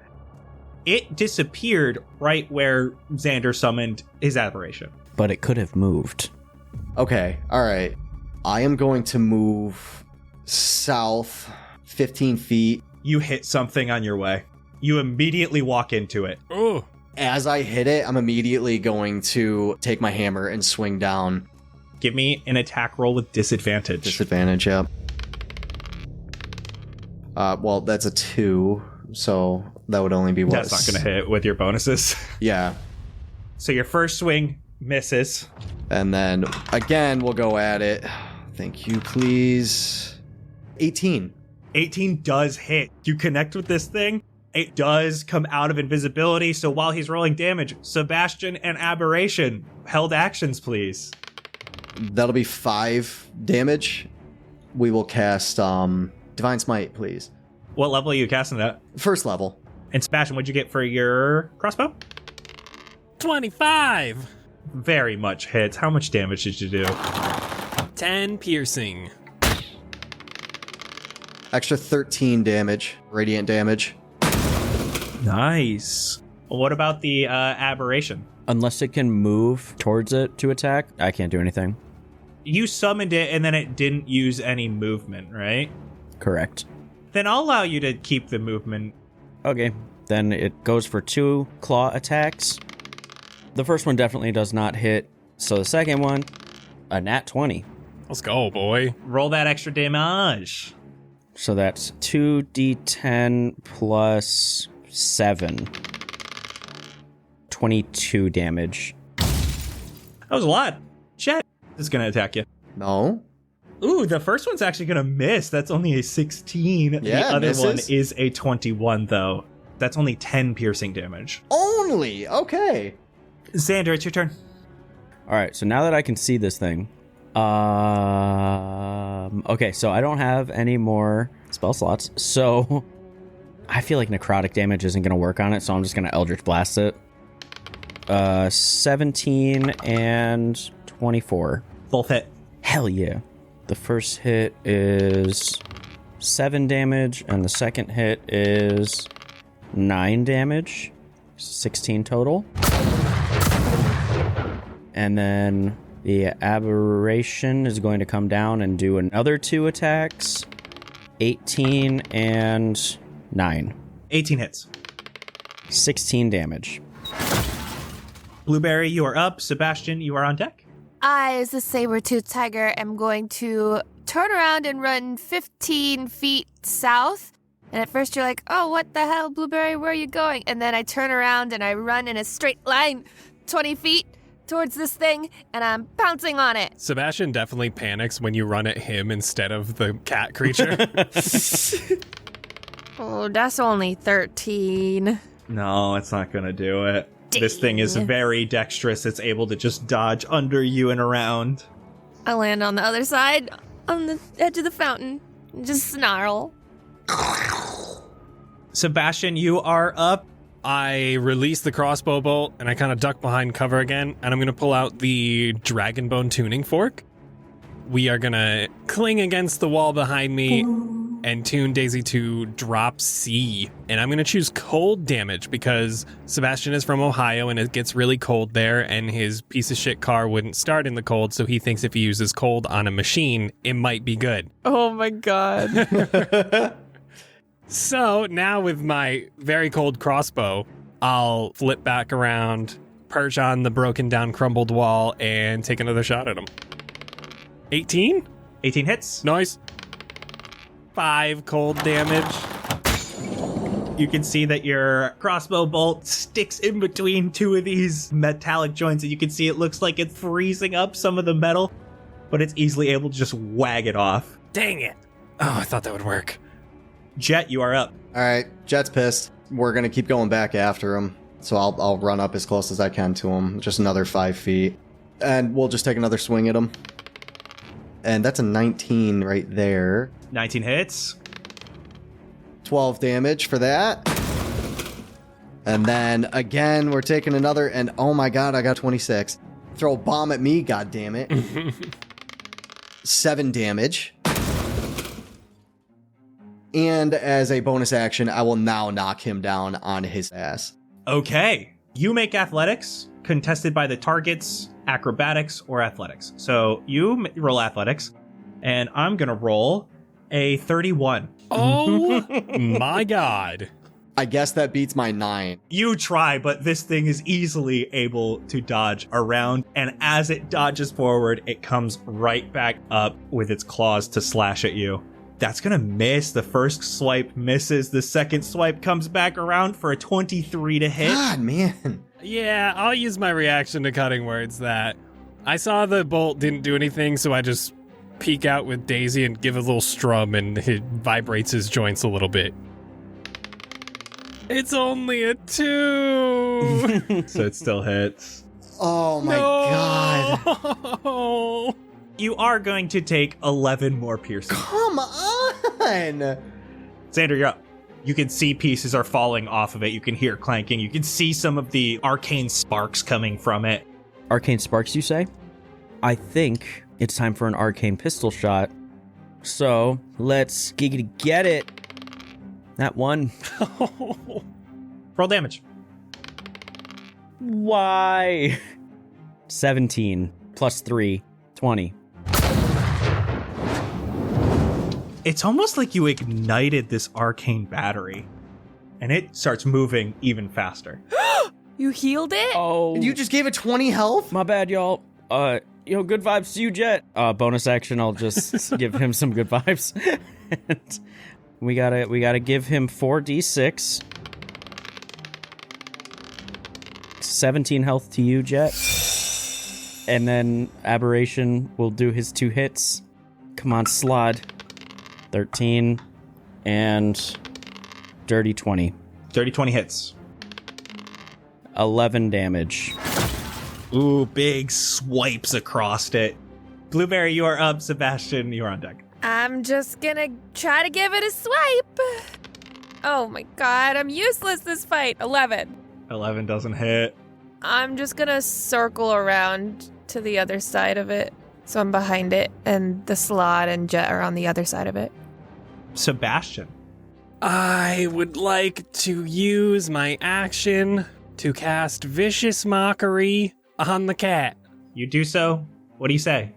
It disappeared right where Xander summoned his aberration. But it could have moved. Okay, all right. I am going to move south 15 feet. You hit something on your way. You immediately walk into it. Oh. As I hit it, I'm immediately going to take my hammer and swing down. Give me an attack roll with disadvantage. Disadvantage, yep. Well, that's a 2, so that would only be what? That's not going to hit with your bonuses. Yeah. So your first swing misses. And then, again, we'll go at it. Thank you, please. 18. 18 does hit. You connect with this thing. It does come out of invisibility, so while he's rolling damage, Sebastian and Aberration, held actions, please. That'll be 5 damage. We will cast Divine Smite, please. What level are you casting at? First level. And Sebastian, what'd you get for your crossbow? 25. Very much hits. How much damage did you do? 10 piercing. Extra 13 damage. Radiant damage. Nice. What about the aberration? Unless it can move towards it to attack, I can't do anything. You summoned it and then it didn't use any movement, right? Correct. Then I'll allow you to keep the movement. Okay, then it goes for 2 claw attacks. The first one definitely does not hit, so the second one, a nat 20. Let's go, boy. Roll that extra damage. So that's 2d10 plus 7. 22 damage. That was a lot. Jett is going to attack you. No. Ooh, the first one's actually going to miss. That's only a 16. Yeah, the other misses. one is a 21, though. That's only 10 piercing damage. Only? Okay. Xander, it's your turn. All right, so now that I can see this thing, okay, so I don't have any more spell slots, so I feel like necrotic damage isn't going to work on it, so I'm just going to Eldritch Blast it. 17 and 24. Both hit. Hell yeah. The first hit is 7 damage, and the second hit is 9 damage. 16 total. And then the aberration is going to come down and do another 2 attacks. 18 and 9. 18 hits. 16 damage. Blueberry, you are up. Sebastian, you are on deck. I, as a saber-toothed tiger, am going to turn around and run 15 feet south. And at first you're like, oh, what the hell, Blueberry, where are you going? And then I turn around and I run in a straight line 20 feet towards this thing, and I'm pouncing on it. Sebastian definitely panics when you run at him instead of the cat creature. Oh, that's only 13. No, it's not going to do it. This thing is very dexterous. It's able to just dodge under you and around. I land on the other side, on the edge of the fountain, and just snarl. Sebastian, you are up. I release the crossbow bolt and I kind of duck behind cover again, and I'm going to pull out the dragon bone tuning fork. We are going to cling against the wall behind me and tune Daisy to drop C. And I'm going to choose cold damage because Sebastian is from Ohio and it gets really cold there, and his piece of shit car wouldn't start in the cold, so he thinks if he uses cold on a machine, it might be good. Oh my god. So now with my very cold crossbow, I'll flip back around, perch on the broken down crumbled wall, and take another shot at him. 18? 18 hits. Nice. 5 cold damage. You can see that your crossbow bolt sticks in between 2 of these metallic joints, and you can see it looks like it's freezing up some of the metal, but it's easily able to just wag it off. Dang it. Oh, I thought that would work. Jett, you are up. All right. Jett's pissed. We're going to keep going back after him. So I'll run up as close as I can to him. Just another 5 feet. And we'll just take another swing at him. And that's a 19 right there. 19 hits. 12 damage for that. And then again, we're taking another, and oh my god, I got 26. Throw a bomb at me, god damn it. 7 damage. And as a bonus action, I will now knock him down on his ass. Okay. You make athletics, contested by the target's acrobatics or athletics. So you roll athletics, and I'm going to roll a 31. Oh my god. I guess that beats my 9. You try, but this thing is easily able to dodge around, and as it dodges forward, it comes right back up with its claws to slash at you. That's gonna miss. The first swipe misses. The second swipe comes back around for a 23 to hit. God, man. Yeah, I'll use my reaction to cutting words that I saw the bolt didn't do anything, so I just peek out with Daisy and give a little strum, and it vibrates his joints a little bit. It's only a 2. So it still hits. Oh my god. You are going to take 11 more piercing. Come on. Xander, you're up. You can see pieces are falling off of it. You can hear clanking. You can see some of the arcane sparks coming from it. Arcane sparks, you say? I think it's time for an arcane pistol shot. So let's get it. That one. Roll damage. Why? 17 plus 3, 20. It's almost like you ignited this arcane battery, and it starts moving even faster. You healed it? Oh, You just gave it 20 health? my bad, y'all. Good vibes to you, Jett. Bonus action, I'll just give him some good vibes. And we gotta give him 4d6. 17 health to you, Jett. And then Aberration will do his 2 hits. Come on, Slod. 13 and dirty 20. Dirty 20 hits. 11 damage. Ooh, big swipes across it. Blueberry, you are up. Sebastian, you're on deck. I'm just gonna try to give it a swipe. Oh my god, I'm useless this fight. 11. 11 doesn't hit. I'm just gonna circle around to the other side of it. So I'm behind it, and the Slot and Jett are on the other side of it. Sebastian. I would like to use my action to cast Vicious Mockery on the cat. You do so. What do you say?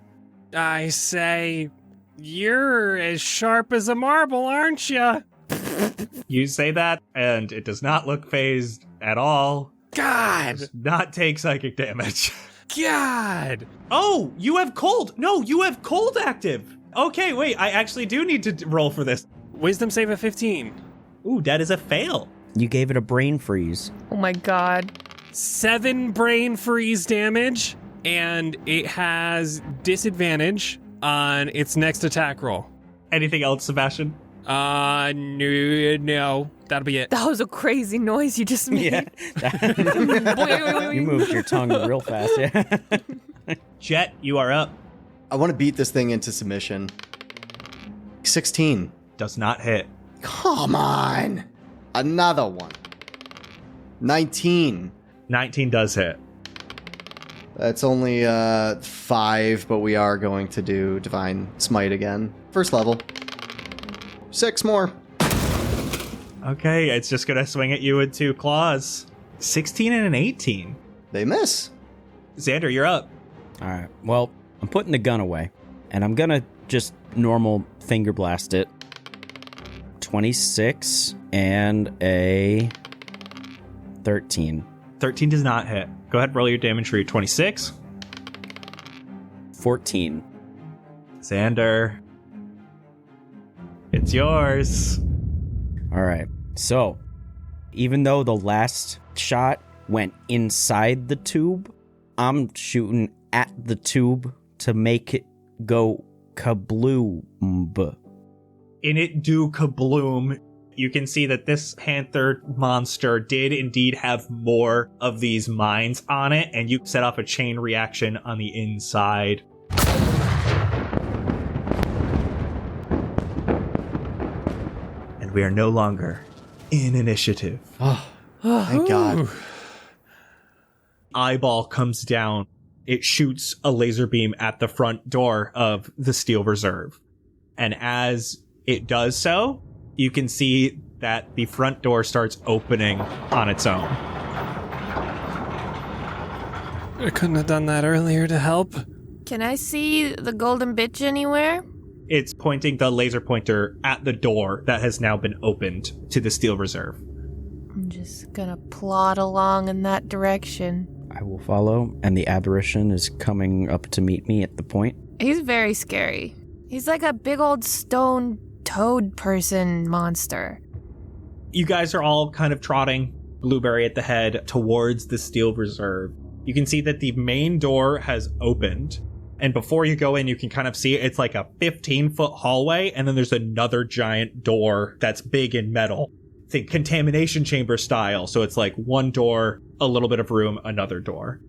I say, you're as sharp as a marble, aren't you? You say that, and it does not look phased at all. God! Does not take psychic damage. God! Oh, you have cold. No, you have cold active. Okay, wait, I actually do need to roll for this. Wisdom save of 15. Ooh, that is a fail. You gave it a brain freeze. Oh my god. 7 brain freeze damage, and it has disadvantage on its next attack roll. Anything else, Sebastian? No, that'll be it. That was a crazy noise you just made. Yeah. You moved your tongue real fast, yeah. Jett, you are up. I want to beat this thing into submission. 16. Does not hit. Come on. Another one. 19. 19 does hit. That's only 5, but we are going to do Divine Smite again. First level. 6 more. Okay, it's just gonna swing at you with 2 claws. 16 and an 18. They miss. Xander, you're up. All right. Well, I'm putting the gun away, and I'm gonna just normal finger blast it. 26 and a 13. 13 does not hit. Go ahead, roll your damage for your 26. 14. Xander. It's yours. All right. So, even though the last shot went inside the tube, I'm shooting at the tube to make it go kabloom. In it do kabloom. You can see that this panther monster did indeed have more of these mines on it, and you set off a chain reaction on the inside. And we are no longer in initiative. Oh, thank God. Eyeball comes down. It shoots a laser beam at the front door of the Steel Reserve. And as it does so, you can see that the front door starts opening on its own. I couldn't have done that earlier to help. Can I see the golden bitch anywhere? It's pointing the laser pointer at the door that has now been opened to the Steel Reserve. I'm just gonna plod along in that direction. I will follow, and the aberration is coming up to meet me at the point. He's very scary. He's like a big old stone toad person monster. You guys are all kind of trotting, Blueberry at the head, towards the Steel Reserve. You can see that the main door has opened. And before you go in, you can kind of see it's like a 15-foot hallway, and then there's another giant door that's big in metal. Think contamination chamber style. So it's like one door, a little bit of room, another door.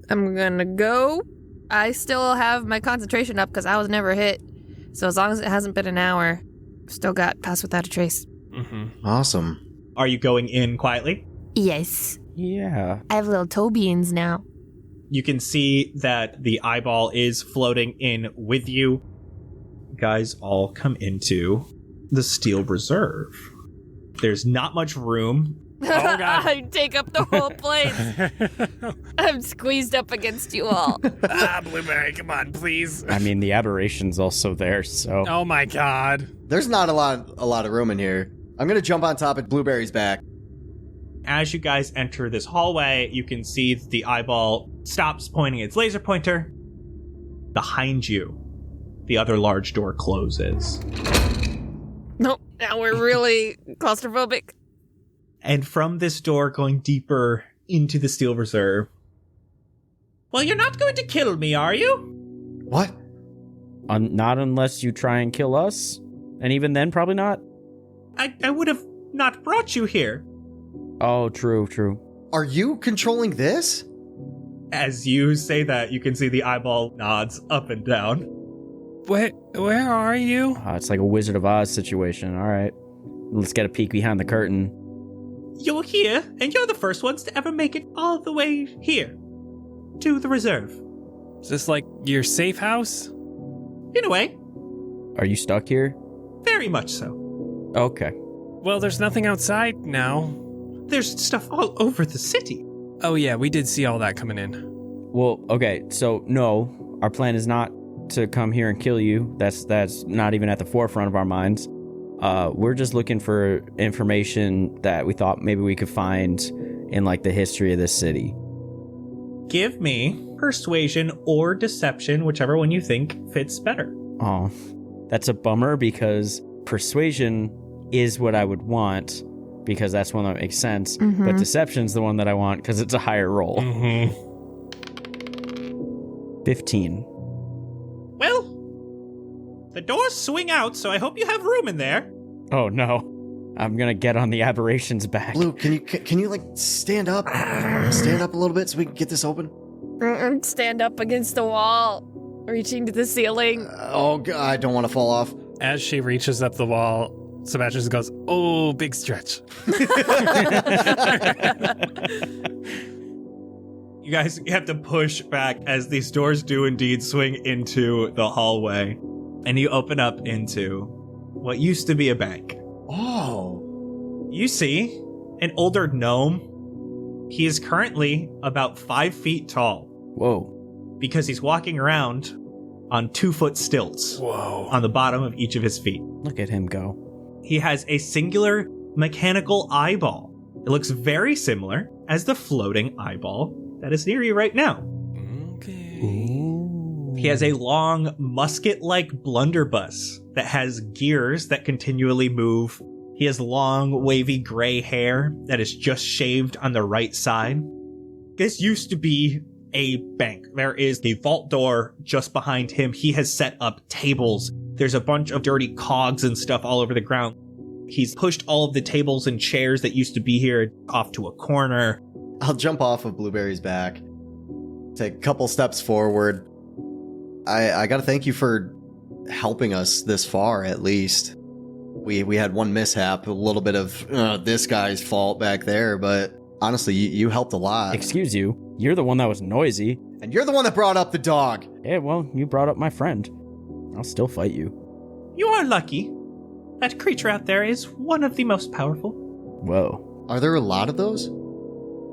I'm gonna go. I still have my concentration up because I was never hit. So as long as it hasn't been an hour, still got Pass Without a Trace. Mm-hmm. Awesome. Are you going in quietly? Yes. Yeah. I have little toe beans now. You can see that the eyeball is floating in with you. You guys all come into the Steel Reserve. There's not much room. Oh, God. I take up the whole place. I'm squeezed up against you all. Blueberry, come on, please. I mean, the aberration's also there, so... Oh my God. There's not a lot of room in here. I'm going to jump on top of Blueberry's back. As you guys enter this hallway, you can see that the eyeball stops pointing its laser pointer. Behind you, the other large door closes. Nope, now we're really claustrophobic. And from this door going deeper into the Steel Reserve... Well, you're not going to kill me, are you? What? Not unless you try and kill us. And even then, probably not. I would have not brought you here. Oh, true. Are you controlling this? As you say that, you can see the eyeball nods up and down. Where are you? It's like a Wizard of Oz situation. All right. Let's get a peek behind the curtain. You're here, and you're the first ones to ever make it all the way here. To the reserve. Is this like your safe house? In a way, Are you stuck here? very much so. Okay. Well, there's nothing outside now. There's stuff all over the city. Oh yeah, we did see all that coming in. Well, okay, so no, our plan is not to come here and kill you. That's not even at the forefront of our minds. We're just looking for information that we thought maybe we could find in like the history of this city. Give me persuasion or deception, whichever one you think fits better. Oh, that's a bummer because persuasion is what I would want because that's one that makes sense. Mm-hmm. But deception's the one that I want because it's a higher roll. Mm-hmm. 15. Well, the doors swing out, so I hope you have room in there. Oh no. I'm gonna get on the aberration's back. Blue, can you like stand up? Stand up a little bit so we can get this open? Stand up against the wall, reaching to the ceiling. Oh, God, I don't want to fall off. As she reaches up the wall, Sebastian just goes, "Oh, big stretch." You guys have to push back as these doors do indeed swing into the hallway. And you open up into what used to be a bank. Oh. You see an older gnome. He is currently about 5 feet tall Whoa. because he's walking around on 2-foot stilts Whoa. on the bottom of each of his feet. Look at him go. He has a singular mechanical eyeball. It looks very similar as the floating eyeball that is near you right now. Okay. Ooh. He has a long musket-like blunderbuss that has gears that continually move. He has long, wavy gray hair that is just shaved on the right side. This used to be a bank. There is the vault door just behind him. He has set up tables. There's a bunch of dirty cogs and stuff all over the ground. He's pushed all of the tables and chairs that used to be here off to a corner. I'll jump off of Blueberry's back, take a couple steps forward. I gotta thank you for helping us this far, at least. We had one mishap, a little bit of this guy's fault back there, but honestly, you helped a lot. Excuse you, you're the one that was noisy. And you're the one that brought up the dog. Yeah, well, you brought up my friend. I'll still fight you. You are lucky. That creature out there is one of the most powerful. Whoa. Are there a lot of those?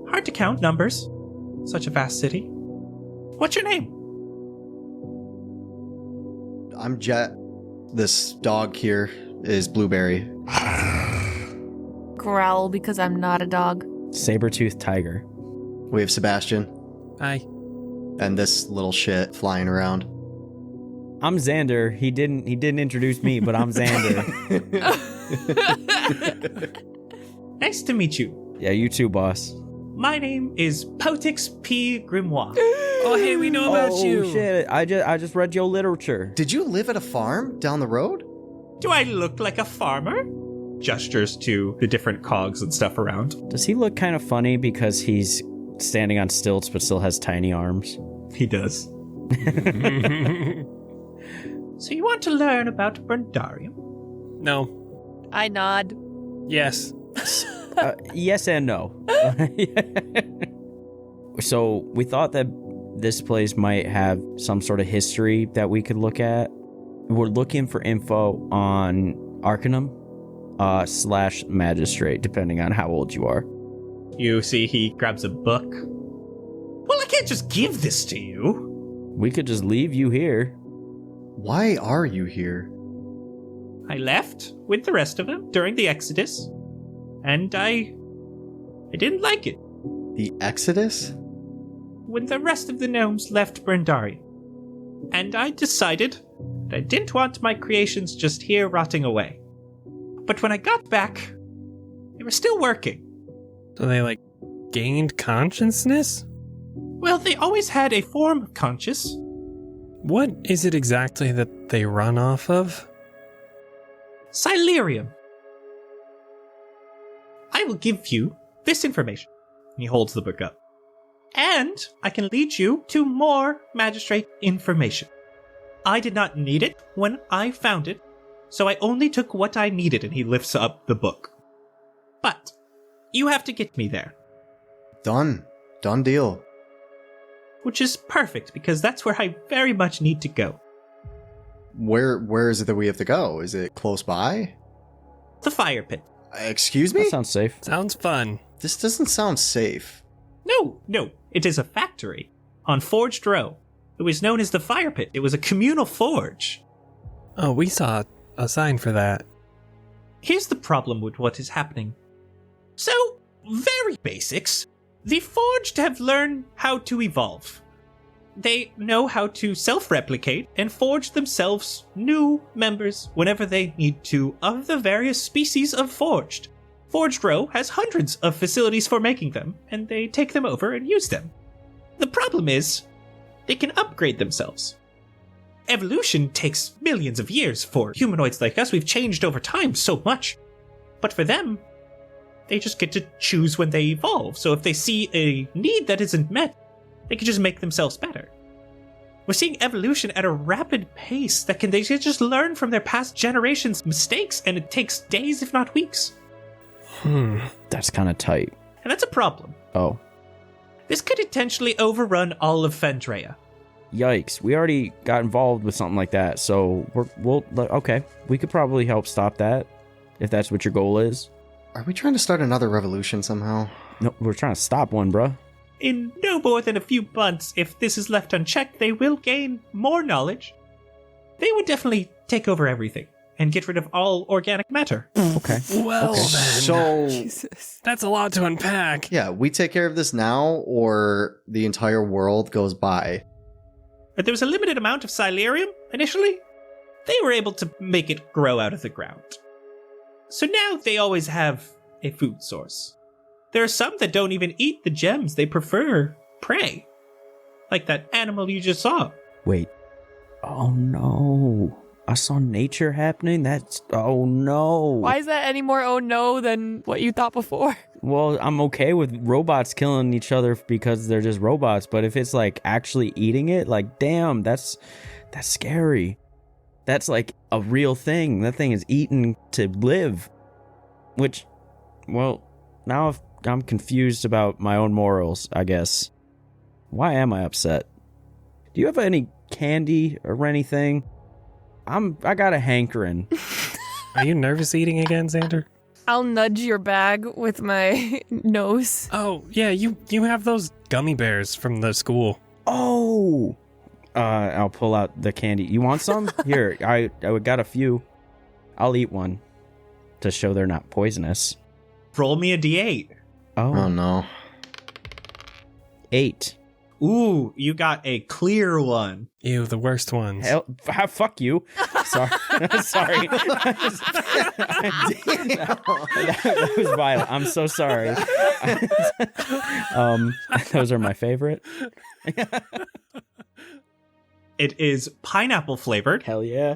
Hard to count numbers. Such a vast city. What's your name? I'm Jett. This dog here is Blueberry. Growl because I'm not a dog. Saber-toothed tiger. We have Sebastian. Hi. And this little shit flying around. I'm Xander. He didn't introduce me, but I'm Xander. Nice to meet you. Yeah, you too, boss. My name is Potix P. Grimoire. Oh, hey, we know about you. Oh shit! I just read your literature. Did you live at a farm down the road? Do I look like a farmer? Gestures to the different cogs and stuff around. Does he look kind of funny because he's standing on stilts but still has tiny arms? He does. So you want to learn about Brandarium? No. I nod. Yes. Yes and no. So we thought that this place might have some sort of history that we could look at. We're looking for info on Arcanum / Magistrate, depending on how old you are. You see he grabs a book. Well, I can't just give this to you. We could just leave you here. Why are you here? I left with the rest of them during the Exodus, and I didn't like it. The Exodus? When the rest of the gnomes left Brandarium. And I decided that I didn't want my creations just here rotting away. But when I got back, they were still working. So they, gained consciousness? Well, they always had a form of conscious. What is it exactly that they run off of? Silurium. I will give you this information. And he holds the book up. And I can lead you to more magistrate information. I did not need it when I found it, so I only took what I needed, and he lifts up the book. But you have to get me there. Done. Done deal. Which is perfect, because that's where I very much need to go. Where is it that we have to go? Is it close by? The fire pit. Excuse me? That sounds safe. Sounds fun. This doesn't sound safe. No, it is a factory on Forged Row. It was known as the fire pit. It was a communal forge. Oh, we saw a sign for that. Here's the problem with what is happening. So, very basics. The Forged have learned how to evolve. They know how to self-replicate and forge themselves new members whenever they need to of the various species of Forged. Forged Row has hundreds of facilities for making them, and they take them over and use them. The problem is, they can upgrade themselves. Evolution takes millions of years for humanoids like us. We've changed over time so much. But for them, they just get to choose when they evolve. So if they see a need that isn't met, they can just make themselves better. We're seeing evolution at a rapid pace that they can just learn from their past generations' mistakes, and it takes days, if not weeks. That's kind of tight. And that's a problem. Oh. This could intentionally overrun all of Fendrea. Yikes. We already got involved with something like that, so okay. We could probably help stop that, if that's what your goal is. Are we trying to start another revolution somehow? No, we're trying to stop one, bruh. In no more than a few months, if this is left unchecked, they will gain more knowledge. They would definitely take over everything and get rid of all organic matter. Okay. Well, then. So, That's a lot to unpack. yeah, we take care of this now, or the entire world goes by. But there was a limited amount of Silurium initially. They were able to make it grow out of the ground. So now they always have a food source. There are some that don't even eat the gems. They prefer prey. Like that animal you just saw. Wait. Oh, no. I saw nature happening. That's, oh no. Why is that any more oh no than what you thought before? Well, I'm okay with robots killing each other because they're just robots, but if it's like actually eating it, like, damn, that's scary. That's like a real thing. That thing is eaten to live. Which, well, now I'm confused about my own morals, I guess. Why am I upset? Do you have any candy or anything? I got a hankering. Are you nervous eating again, Xander? I'll nudge your bag with my nose. Oh, yeah, you have those gummy bears from the school. Oh! I'll pull out the candy. You want some? Here, I got a few. I'll eat one to show they're not poisonous. Roll me a d8. Oh no. 8. Ooh, you got a clear one. Ew, the worst ones. Hell, fuck you. Sorry. Sorry. That was violent. I'm so sorry. Those are my favorite. It is pineapple flavored. Hell yeah.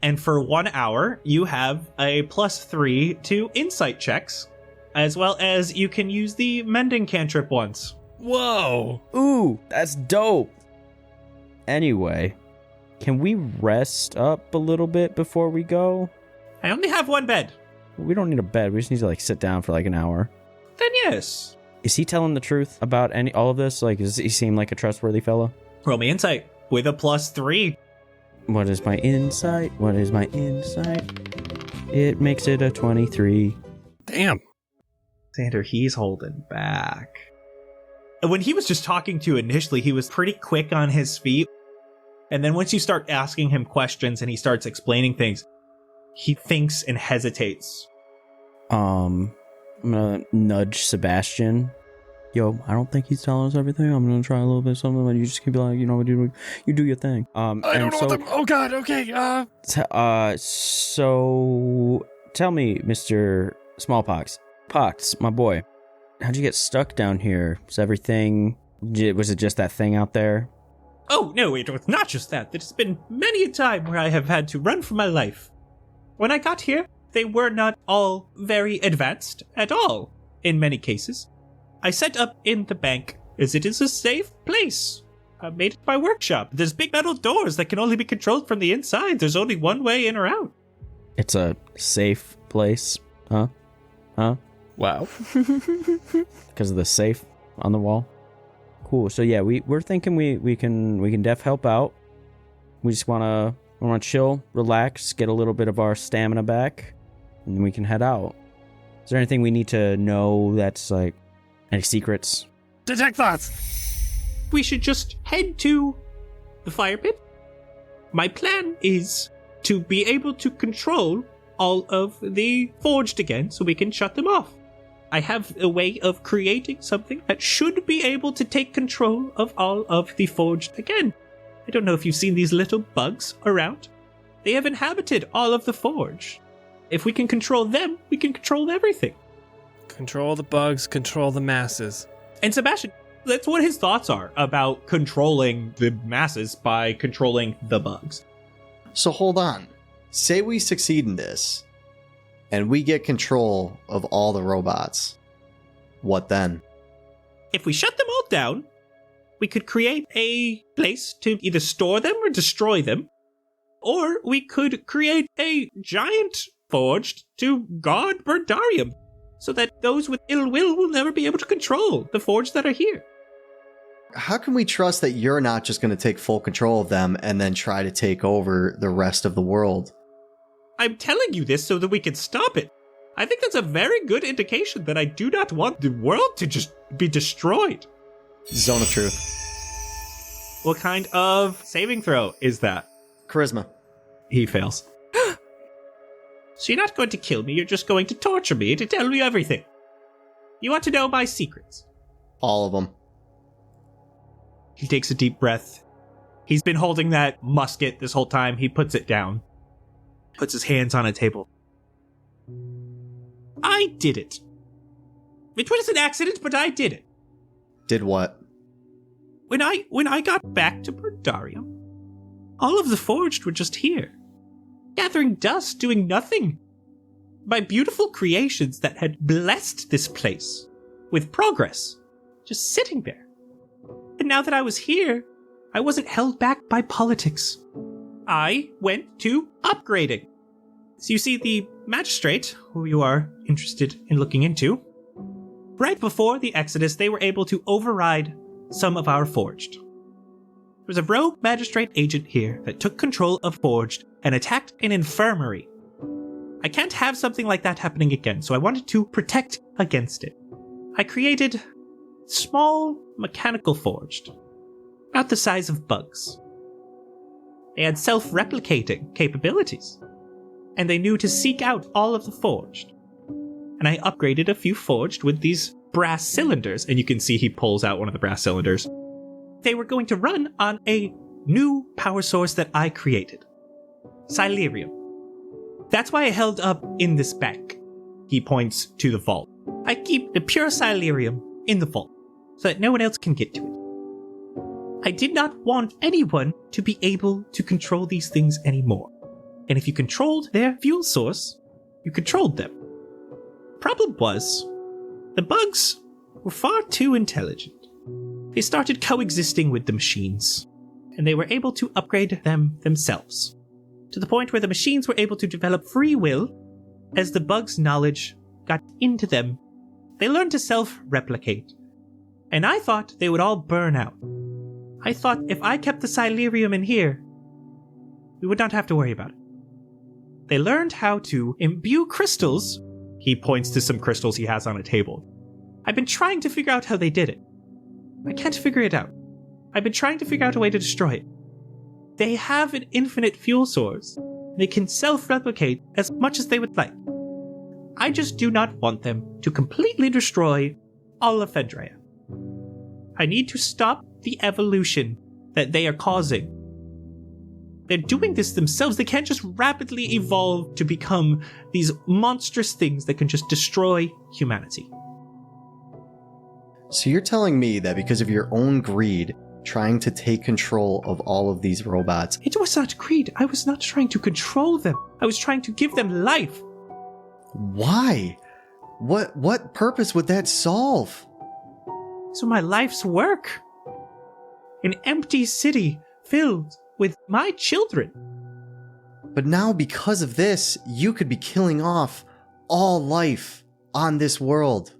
And for 1 hour, you have a +3 to insight checks, as well as you can use the mending cantrip once. Whoa! Ooh, that's dope. Anyway, can we rest up a little bit before we go? I only have one bed. We don't need a bed. We just need to sit down for an hour. Then yes. Is he telling the truth about all of this? Does he seem like a trustworthy fellow? Roll me insight with a +3. What is my insight? What is my insight? It makes it a 23. Damn. Xander, he's holding back. When he was just talking to you initially, he was pretty quick on his feet. And then once you start asking him questions and he starts explaining things, he thinks and hesitates. I'm gonna nudge Sebastian. Yo, I don't think he's telling us everything. I'm gonna try a little bit of something, but you just keep like, you do your thing. I don't know what the... Oh god, okay, So tell me, Mr. Smallpox. Pox, my boy. How'd you get stuck down here? Was it just that thing out there? Oh, no, it was not just that. There's been many a time where I have had to run for my life. When I got here, they were not all very advanced at all, in many cases. I set up in the bank, as it is a safe place. I made it my workshop. There's big metal doors that can only be controlled from the inside. There's only one way in or out. It's a safe place, huh? Wow. Because of the safe on the wall. Cool. So yeah, we're thinking we can def help out. We just wanna chill, relax, get a little bit of our stamina back, and then we can head out. Is there anything we need to know that's any secrets? Detect thoughts! We should just head to the fire pit. My plan is to be able to control all of the forged again so we can shut them off. I have a way of creating something that should be able to take control of all of the forged again. I don't know if you've seen these little bugs around. They have inhabited all of the forge. If we can control them, we can control everything. Control the bugs, control the masses. And Sebastian, that's what his thoughts are about controlling the masses by controlling the bugs. So hold on. Say we succeed in this, and we get control of all the robots. What then? If we shut them all down, we could create a place to either store them or destroy them, or we could create a giant forge to guard Burdarium, so that those with ill will never be able to control the forge that are here. How can we trust that you're not just going to take full control of them and then try to take over the rest of the world? I'm telling you this so that we can stop it. I think that's a very good indication that I do not want the world to just be destroyed. Zone of truth. What kind of saving throw is that? Charisma. He fails. So you're not going to kill me, you're just going to torture me to tell me everything. You want to know my secrets? All of them. He takes a deep breath. He's been holding that musket this whole time. He puts it down. Puts his hands on a table. I did it. It was an accident, but I did it. Did what? When I got back to Burdarium, all of the forged were just here. gathering dust, doing nothing. My beautiful creations that had blessed this place with progress, just sitting there. And now that I was here, I wasn't held back by politics. I went to upgrading. So you see, the magistrate, who you are interested in looking into, right before the Exodus, they were able to override some of our Forged. There was a rogue magistrate agent here that took control of Forged and attacked an infirmary. I can't have something like that happening again, so I wanted to protect against it. I created small mechanical Forged, about the size of bugs. They had self-replicating capabilities, and they knew to seek out all of the Forged. And I upgraded a few Forged with these brass cylinders, and you can see he pulls out one of the brass cylinders. They were going to run on a new power source that I created. Silurium. That's why I held up in this bank. He points to the vault. I keep the pure Silurium in the vault, so that no one else can get to it. I did not want anyone to be able to control these things anymore. And if you controlled their fuel source, you controlled them. Problem was, the bugs were far too intelligent. They started coexisting with the machines, and they were able to upgrade them themselves, to the point where the machines were able to develop free will. As the bugs' knowledge got into them, they learned to self-replicate. And I thought they would all burn out. I thought if I kept the Silurium in here, we would not have to worry about it. They learned how to imbue crystals. He points to some crystals he has on a table. I've been trying to figure out how they did it. I can't figure it out. I've been trying to figure out a way to destroy it. They have an infinite fuel source. They can self-replicate as much as they would like. I just do not want them to completely destroy all of Fendrea. I need to stop the evolution that they are causing. They're doing this themselves. They can't just rapidly evolve to become these monstrous things that can just destroy humanity. So you're telling me that because of your own greed, trying to take control of all of these robots... It was not greed. I was not trying to control them. I was trying to give them life. Why? What purpose would that solve? So my life's work. An empty city filled with my children. But now because of this, you could be killing off all life on this world.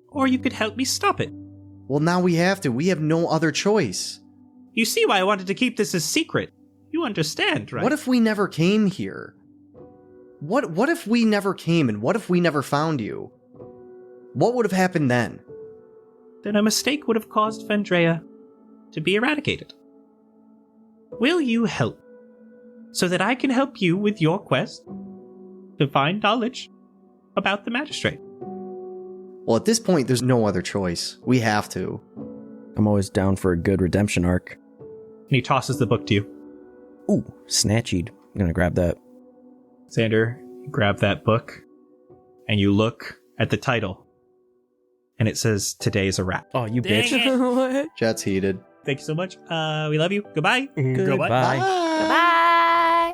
Or you could help me stop it. Well, now we have to. We have no other choice. You see why I wanted to keep this a secret. You understand, right? What if we never came here? What if we never came, and what if we never found you? What would have happened then? Then a mistake would have caused Fendrea to be eradicated. Will you help, so that I can help you with your quest to find knowledge about the magistrate? Well, at this point, there's no other choice. We have to. I'm always down for a good redemption arc. And he tosses the book to you. Ooh, snatchied. I'm gonna grab that. Xander, you grab that book, and you look at the title, and it says, "Today's a wrap." Oh, you Dang bitch. it. What? Jet's heated. Thank you so much. We love you. Goodbye. Goodbye. Bye.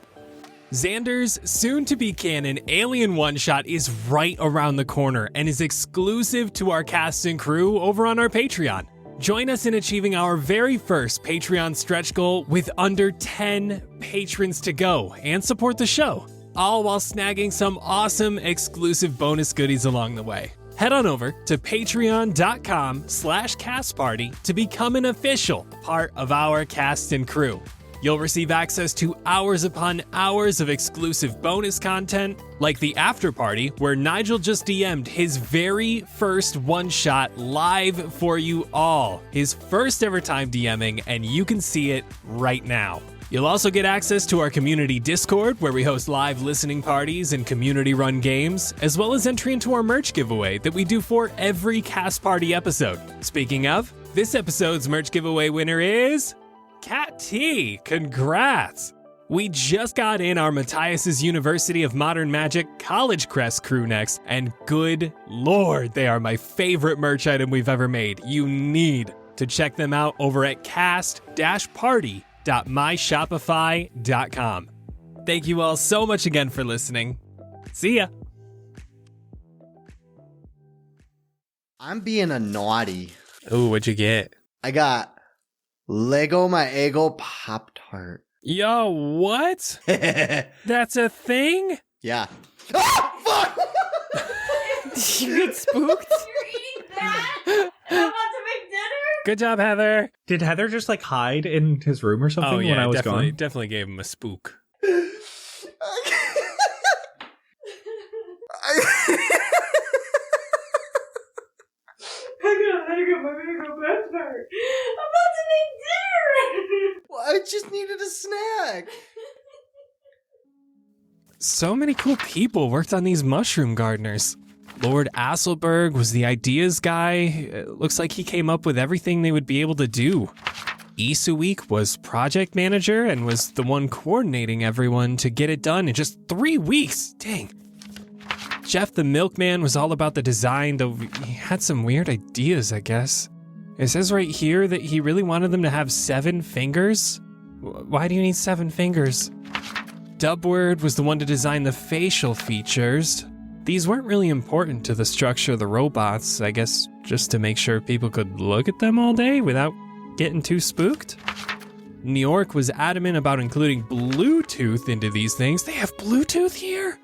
Xander's soon-to-be canon Alien One-Shot is right around the corner and is exclusive to our cast and crew over on our Patreon. Join us in achieving our very first Patreon stretch goal with under 10 patrons to go and support the show, all while snagging some awesome exclusive bonus goodies along the way. Head on over to patreon.com/castparty to become an official part of our cast and crew. You'll receive access to hours upon hours of exclusive bonus content, like the after party where Nigel just DM'd his very first one-shot live for you all. His first ever time DMing, and you can see it right now. You'll also get access to our community Discord, where we host live listening parties and community-run games, as well as entry into our merch giveaway that we do for every Cast Party episode. Speaking of, this episode's merch giveaway winner is... Cat T, congrats! We just got in our Matthias's University of Modern Magic College Crest crew necks, and good lord, they are my favorite merch item we've ever made. You need to check them out over at cast-party.myshopify.com. Thank you all so much again for listening. See ya. I'm being a naughty. Ooh, what'd you get? I got Lego My Ego Pop-Tart. Yo, what? That's a thing? Yeah. Oh, fuck! Did you get spooked? You're eating that? I'm about to make dinner? Good job, Heather. Did Heather just like hide in his room or something when I was gone? Definitely gave him a spook. I got my mango Pop-Tart. I'm about to make dinner! Well, I just needed a snack. So many cool people worked on these mushroom gardeners. Lord Asselberg was the ideas guy. It looks like he came up with everything they would be able to do. Isuik was project manager and was the one coordinating everyone to get it done in just 3 weeks. Dang. Jeff the milkman was all about the design, though he had some weird ideas, I guess. It says right here that he really wanted them to have 7 fingers. Why do you need 7 fingers? Dubword was the one to design the facial features. These weren't really important to the structure of the robots, I guess just to make sure people could look at them all day without getting too spooked. New York was adamant about including Bluetooth into these things. They have Bluetooth here?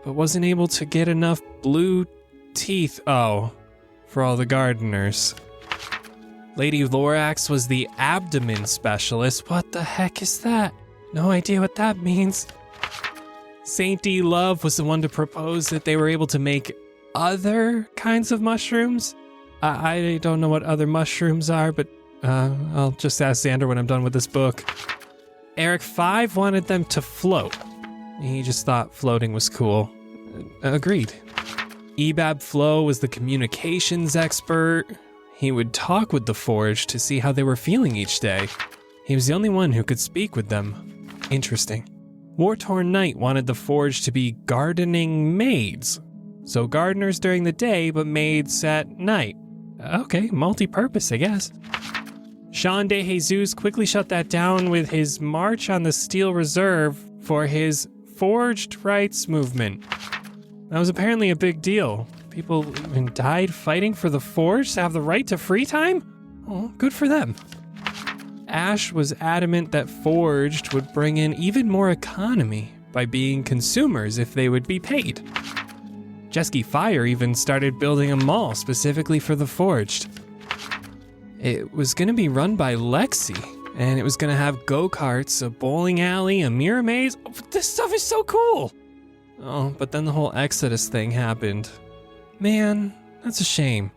But wasn't able to get enough blue teeth. Oh, for all the gardeners. Lady Lorax was the abdomen specialist. What the heck is that? No idea what that means. Saint D. Love was the one to propose that they were able to make other kinds of mushrooms. I don't know what other mushrooms are, but I'll just ask Xander when I'm done with this book. Eric 5 wanted them to float. He just thought floating was cool. Agreed. Ebab Flo was the communications expert. He would talk with the Forge to see how they were feeling each day. He was the only one who could speak with them. Interesting. War-Torn Knight wanted the Forge to be gardening maids. So gardeners during the day, but maids at night. Okay, multi-purpose, I guess. Sean De Jesus quickly shut that down with his March on the Steel Reserve for his Forged Rights movement. That was apparently a big deal. People even died fighting for the Forge to have the right to free time? Oh, good for them. Ash was adamant that Forged would bring in even more economy by being consumers if they would be paid. Jesky Fire even started building a mall specifically for the Forged. It was going to be run by Lexi, and it was going to have go-karts, a bowling alley, a mirror maze. Oh, this stuff is so cool! Oh, but then the whole Exodus thing happened. Man, that's a shame.